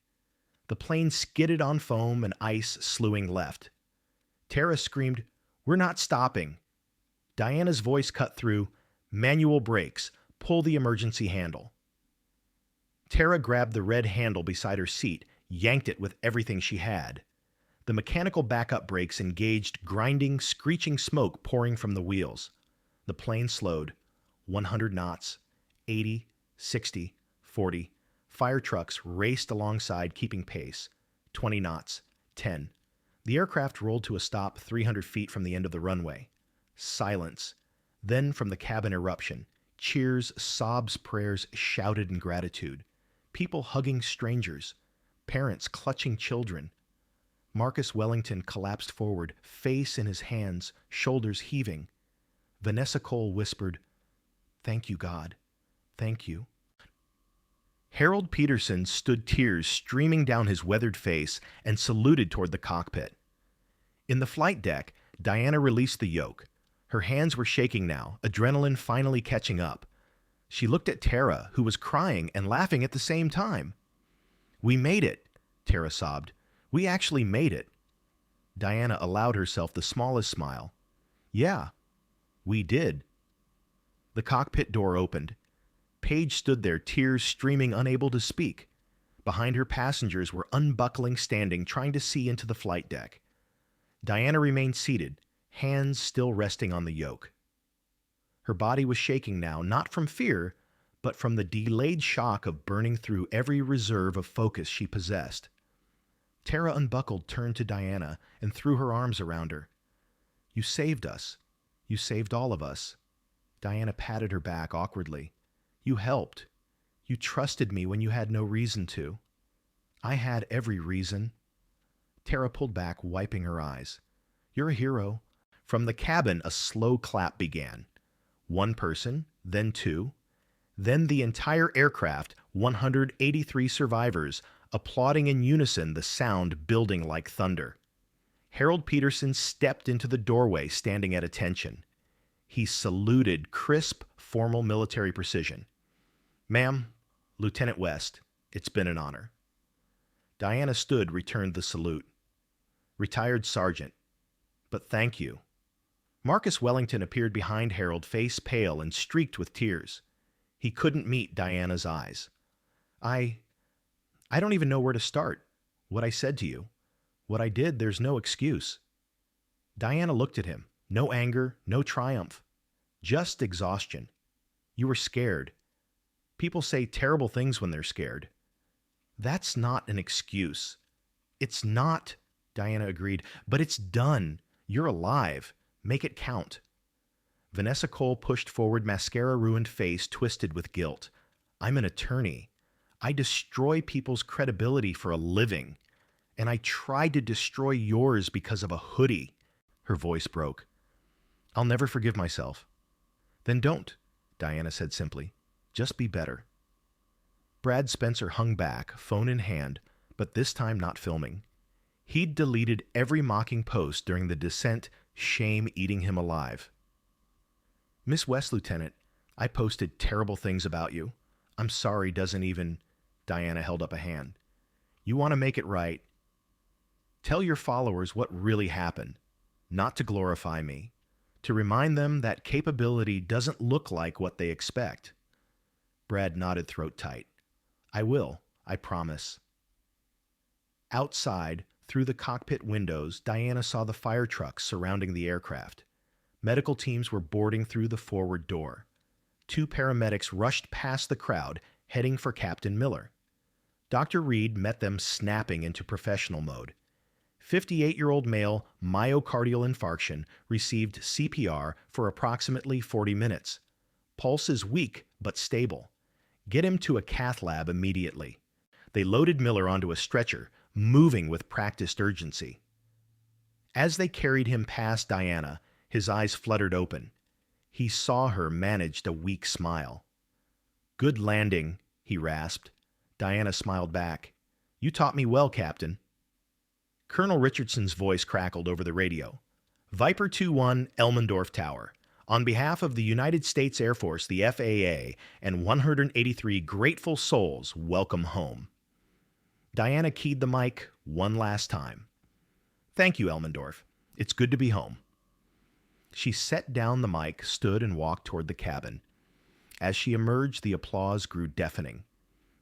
The plane skidded on foam and ice, slewing left. Tara screamed, "We're not stopping." Diana's voice cut through, "Manual brakes. Pull the emergency handle." Tara grabbed the red handle beside her seat, yanked it with everything she had. The mechanical backup brakes engaged, grinding, screeching smoke pouring from the wheels. The plane slowed. 100 knots, 80, 60, 40. Fire trucks raced alongside, keeping pace. 20 knots, 10. The aircraft rolled to a stop 300 feet from the end of the runway. Silence. Then from the cabin eruption. Cheers, sobs, prayers shouted in gratitude. People hugging strangers. Parents clutching children. Marcus Wellington collapsed forward, face in his hands, shoulders heaving. Vanessa Cole whispered, "Thank you, God. Thank you." Harold Peterson stood, tears streaming down his weathered face, and saluted toward the cockpit. In the flight deck, Diana released the yoke. Her hands were shaking now, adrenaline finally catching up. She looked at Tara, who was crying and laughing at the same time. "We made it," Tara sobbed. "We actually made it." Diana allowed herself the smallest smile. "Yeah, we did." The cockpit door opened. Paige stood there, tears streaming, unable to speak. Behind her, passengers were unbuckling, standing, trying to see into the flight deck. Diana remained seated, hands still resting on the yoke. Her body was shaking now, not from fear, but from the delayed shock of burning through every reserve of focus she possessed. Tara unbuckled, turned to Diana, and threw her arms around her. "You saved us. You saved all of us." Diana patted her back awkwardly. "You helped. You trusted me when you had no reason to." "I had every reason." Tara pulled back, wiping her eyes. "You're a hero." From the cabin, a slow clap began. One person, then two, then the entire aircraft, 183 survivors, applauding in unison, the sound building like thunder. Harold Peterson stepped into the doorway, standing at attention. He saluted, crisp, formal military precision. "Ma'am, Lieutenant West, it's been an honor." Diana stood, returned the salute. "Retired Sergeant, but thank you." Marcus Wellington appeared behind Harold, face pale and streaked with tears. He couldn't meet Diana's eyes. I don't even know where to start. What I said to you. What I did, there's no excuse." Diana looked at him. No anger, no triumph. Just exhaustion. "You were scared. People say terrible things when they're scared." "That's not an excuse." "It's not," Diana agreed, "but it's done. You're alive. Make it count." Vanessa Cole pushed forward, mascara-ruined face twisted with guilt. "I'm an attorney. I destroy people's credibility for a living. And I tried to destroy yours because of a hoodie." Her voice broke. "I'll never forgive myself." "Then don't," Diana said simply. "Just be better." Brad Spencer hung back, phone in hand, but this time not filming. He'd deleted every mocking post during the descent, shame eating him alive. "Miss West, Lieutenant, I posted terrible things about you. I'm sorry doesn't even..." Diana held up a hand. "You want to make it right. Tell your followers what really happened, not to glorify me, to remind them that capability doesn't look like what they expect." Brad nodded, throat tight. "I will, I promise." Outside, through the cockpit windows, Diana saw the fire trucks surrounding the aircraft. Medical teams were boarding through the forward door. Two paramedics rushed past the crowd, heading for Captain Miller. Dr. Reed met them, snapping into professional mode. 58-year-old male, myocardial infarction, received CPR for approximately 40 minutes. Pulse is weak but stable. Get him to a cath lab immediately. They loaded Miller onto a stretcher, moving with practiced urgency. As they carried him past Diana, his eyes fluttered open. He saw her, managed a weak smile. "Good landing," he rasped. Diana smiled back. "You taught me well, Captain." Colonel Richardson's voice crackled over the radio. "Viper 2-1, Elmendorf Tower. On behalf of the United States Air Force, the FAA, and 183 grateful souls, welcome home." Diana keyed the mic one last time. "Thank you, Elmendorf. It's good to be home." She set down the mic, stood, and walked toward the cabin. As she emerged, the applause grew deafening.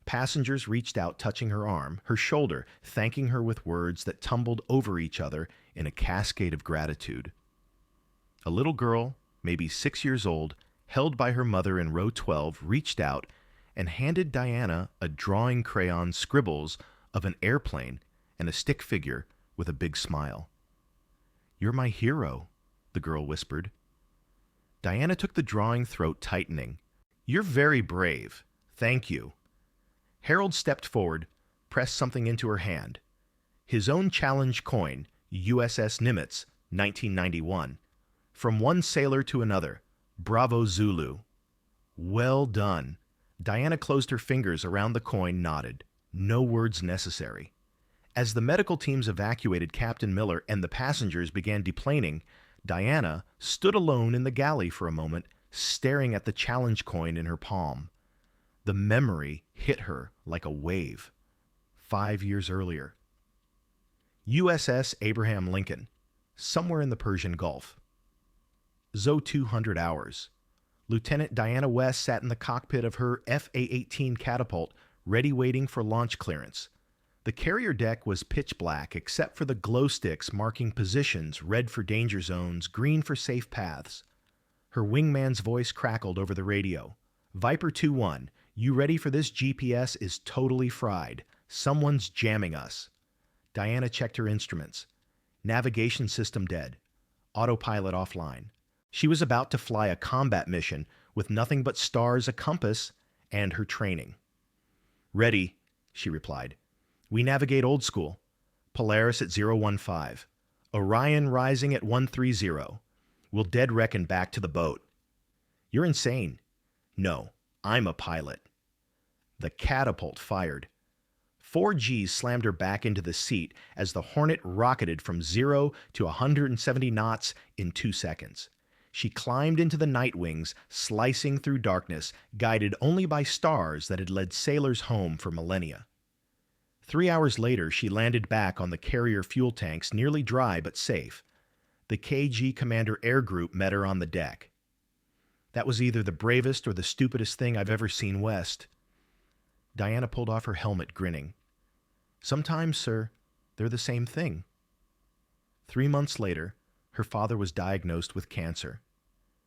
Passengers reached out, touching her arm, her shoulder, thanking her with words that tumbled over each other in a cascade of gratitude. A little girl, maybe 6 years old, held by her mother in row 12, reached out and handed Diana a drawing crayon scribbles of an airplane and a stick figure with a big smile. "You're my hero," the girl whispered. Diana took the drawing, throat tightening. "You're very brave. Thank you." Harold stepped forward, pressed something into her hand. His own challenge coin, USS Nimitz, 1991. From one sailor to another. Bravo Zulu. "Well done." Diana closed her fingers around the coin, nodded. No words necessary. As the medical teams evacuated Captain Miller and the passengers began deplaning, Diana stood alone in the galley for a moment, staring at the challenge coin in her palm. The memory hit her like a wave. 5 years earlier. USS Abraham Lincoln, somewhere in the Persian Gulf. ZO 200 hours. Lieutenant Diana West sat in the cockpit of her FA-18 catapult, ready waiting for launch clearance. The carrier deck was pitch black except for the glow sticks marking positions, red for danger zones, green for safe paths. Her wingman's voice crackled over the radio. Viper 2-1, you ready for this? GPS is totally fried. Someone's jamming us. Diana checked her instruments. Navigation system dead. Autopilot offline. She was about to fly a combat mission with nothing but stars, a compass, and her training. Ready, she replied. We navigate old school. Polaris at 015. Orion rising at 130. We'll dead reckon back to the boat. You're insane. No, I'm a pilot. The catapult fired. 4Gs slammed her back into the seat as the Hornet rocketed from 0 to 170 knots in 2 seconds. She climbed into the night wings, slicing through darkness, guided only by stars that had led sailors home for millennia. 3 hours later, she landed back on the carrier fuel tanks, nearly dry but safe. The KG Commander Air Group met her on the deck. That was either the bravest or the stupidest thing I've ever seen west. Diana pulled off her helmet, grinning. Sometimes, sir, they're the same thing. 3 months later, her father was diagnosed with cancer.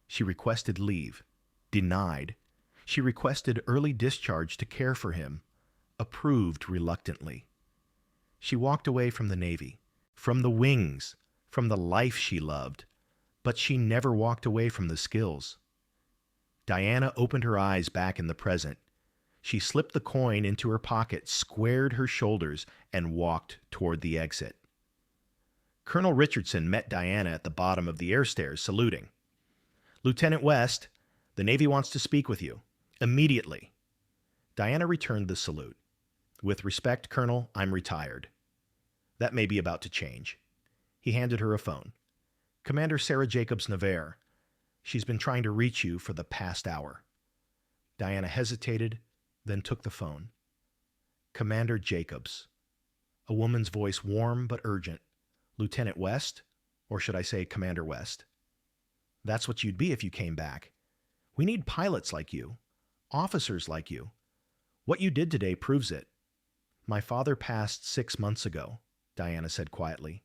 She requested leave. Denied. She requested early discharge to care for him. Approved reluctantly. She walked away from the Navy, from the wings, from the life she loved, but she never walked away from the skills. Diana opened her eyes back in the present. She slipped the coin into her pocket, squared her shoulders, and walked toward the exit. Colonel Richardson met Diana at the bottom of the air stairs, saluting. Lieutenant West, the Navy wants to speak with you. Immediately. Diana returned the salute. With respect, Colonel, I'm retired. That may be about to change. He handed her a phone. Commander Sarah Jacobs Navarre. She's been trying to reach you for the past hour. Diana hesitated, then took the phone. Commander Jacobs. A woman's voice, warm but urgent. Lieutenant West? Or should I say Commander West? That's what you'd be if you came back. We need pilots like you. Officers like you. What you did today proves it. My father passed 6 months ago, Diana said quietly.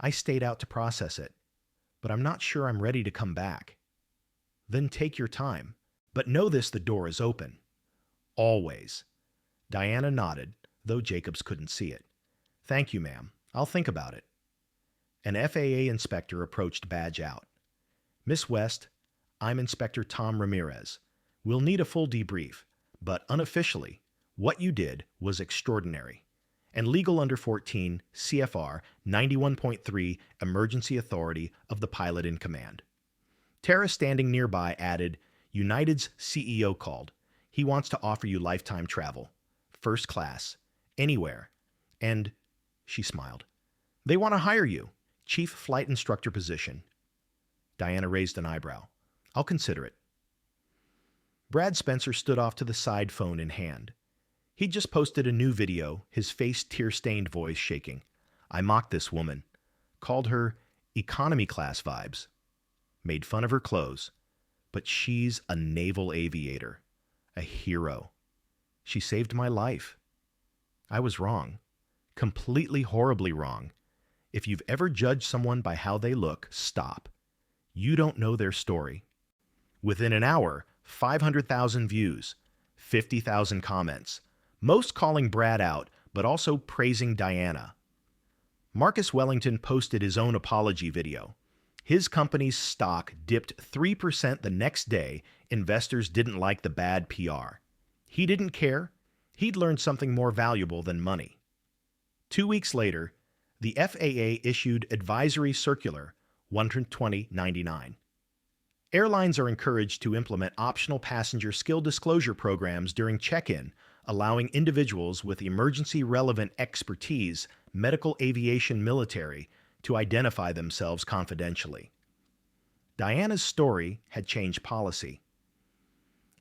I stayed out to process it, but I'm not sure I'm ready to come back. Then take your time, but know this, the door is open. Always. Diana nodded, though Jacobs couldn't see it. Thank you, ma'am. I'll think about it. An FAA inspector approached, badge out. Miss West, I'm Inspector Tom Ramirez. We'll need a full debrief, but unofficially, what you did was extraordinary. And legal under 14 CFR 91.3 emergency authority of the pilot in command. Tara, standing nearby, added, United's CEO called. He wants to offer you lifetime travel. First class. Anywhere. And, she smiled, they want to hire you. Chief flight instructor position. Diana raised an eyebrow. I'll consider it. Brad Spencer stood off to the side, phone in hand. He'd just posted a new video, his face tear-stained, voice shaking. I mocked this woman. Called her economy class vibes. Made fun of her clothes. But she's a naval aviator. A hero. She saved my life. I was wrong. Completely horribly wrong. If you've ever judged someone by how they look, stop. You don't know their story. Within an hour, 500,000 views, 50,000 comments, most calling Brad out, but also praising Diana. Marcus Wellington posted his own apology video. His company's stock dipped 3% the next day. Investors didn't like the bad PR. He didn't care. He'd learned something more valuable than money. 2 weeks later, the FAA issued Advisory Circular 12099. Airlines are encouraged to implement optional passenger skill disclosure programs during check-in, allowing individuals with emergency-relevant expertise, medical, aviation, military, to identify themselves confidentially. Diana's story had changed policy.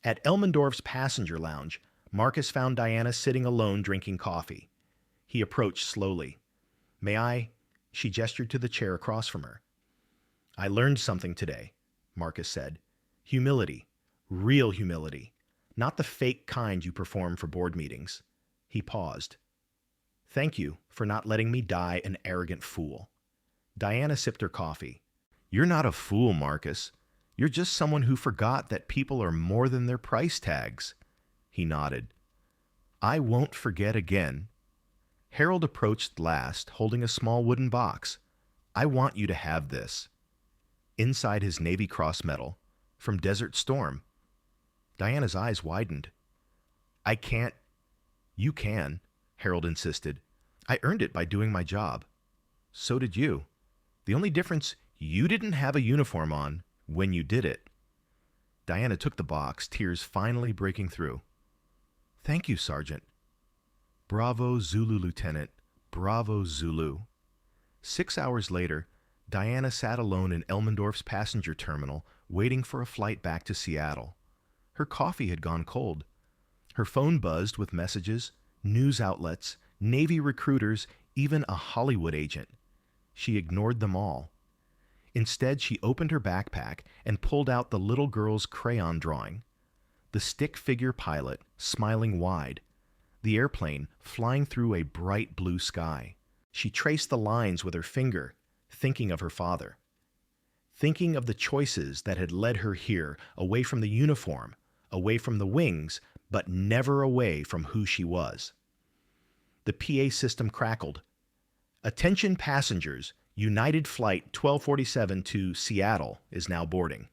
At Elmendorf's passenger lounge, Marcus found Diana sitting alone drinking coffee. He approached slowly. May I? She gestured to the chair across from her. I learned something today, Marcus said. Humility. Real humility. Not the fake kind you perform for board meetings. He paused. Thank you for not letting me die an arrogant fool. Diana sipped her coffee. You're not a fool, Marcus. You're just someone who forgot that people are more than their price tags. He nodded. I won't forget again. Harold approached last, holding a small wooden box. I want you to have this. Inside his Navy Cross medal, from Desert Storm. Diana's eyes widened. I can't. You can, Harold insisted. I earned it by doing my job. So did you. The only difference, you didn't have a uniform on when you did it. Diana took the box, tears finally breaking through. Thank you, Sergeant. Bravo, Zulu, Lieutenant. Bravo, Zulu. 6 hours later, Diana sat alone in Elmendorf's passenger terminal, waiting for a flight back to Seattle. Her coffee had gone cold. Her phone buzzed with messages, news outlets, Navy recruiters, even a Hollywood agent. She ignored them all. Instead, she opened her backpack and pulled out the little girl's crayon drawing. The stick figure pilot, smiling wide. The airplane flying through a bright blue sky. She traced the lines with her finger, thinking of her father. Thinking of the choices that had led her here, away from the uniform, away from the wings, but never away from who she was. The PA system crackled. Attention passengers, United Flight 1247 to Seattle is now boarding.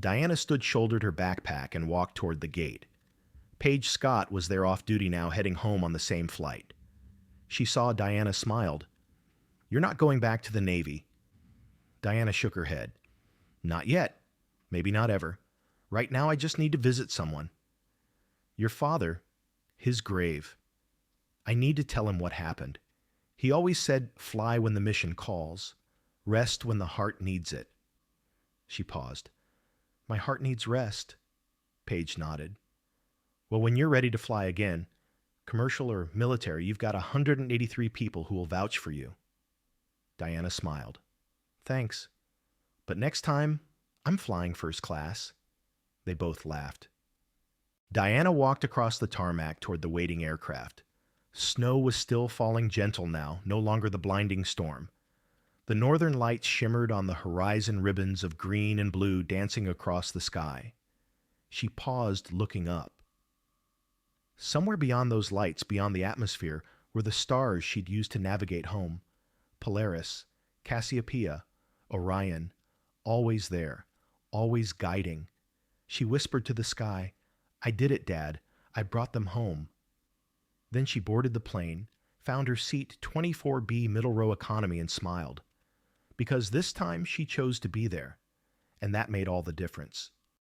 Diana shouldered her backpack and walked toward the gate. Paige Scott was there off duty now, heading home on the same flight. She saw Diana smiled. You're not going back to the Navy. Diana shook her head. Not yet. Maybe not ever. Right now I just need to visit someone. Your father, his grave. I need to tell him what happened. He always said, fly when the mission calls. Rest when the heart needs it. She paused. My heart needs rest. Paige nodded. Well, when you're ready to fly again, commercial or military, you've got 183 people who will vouch for you. Diana smiled. Thanks. But next time, I'm flying first class. They both laughed. Diana walked across the tarmac toward the waiting aircraft. Snow was still falling gentle now, no longer the blinding storm. The northern lights shimmered on the horizon ribbons of green and blue dancing across the sky. She paused, looking up. Somewhere beyond those lights, beyond the atmosphere, were the stars she'd used to navigate home. Polaris, Cassiopeia, Orion, always there, always guiding. She whispered to the sky, I did it, Dad. I brought them home. Then she boarded the plane, found her seat 24B middle row economy and smiled. Because this time she chose to be there, and that made all the difference.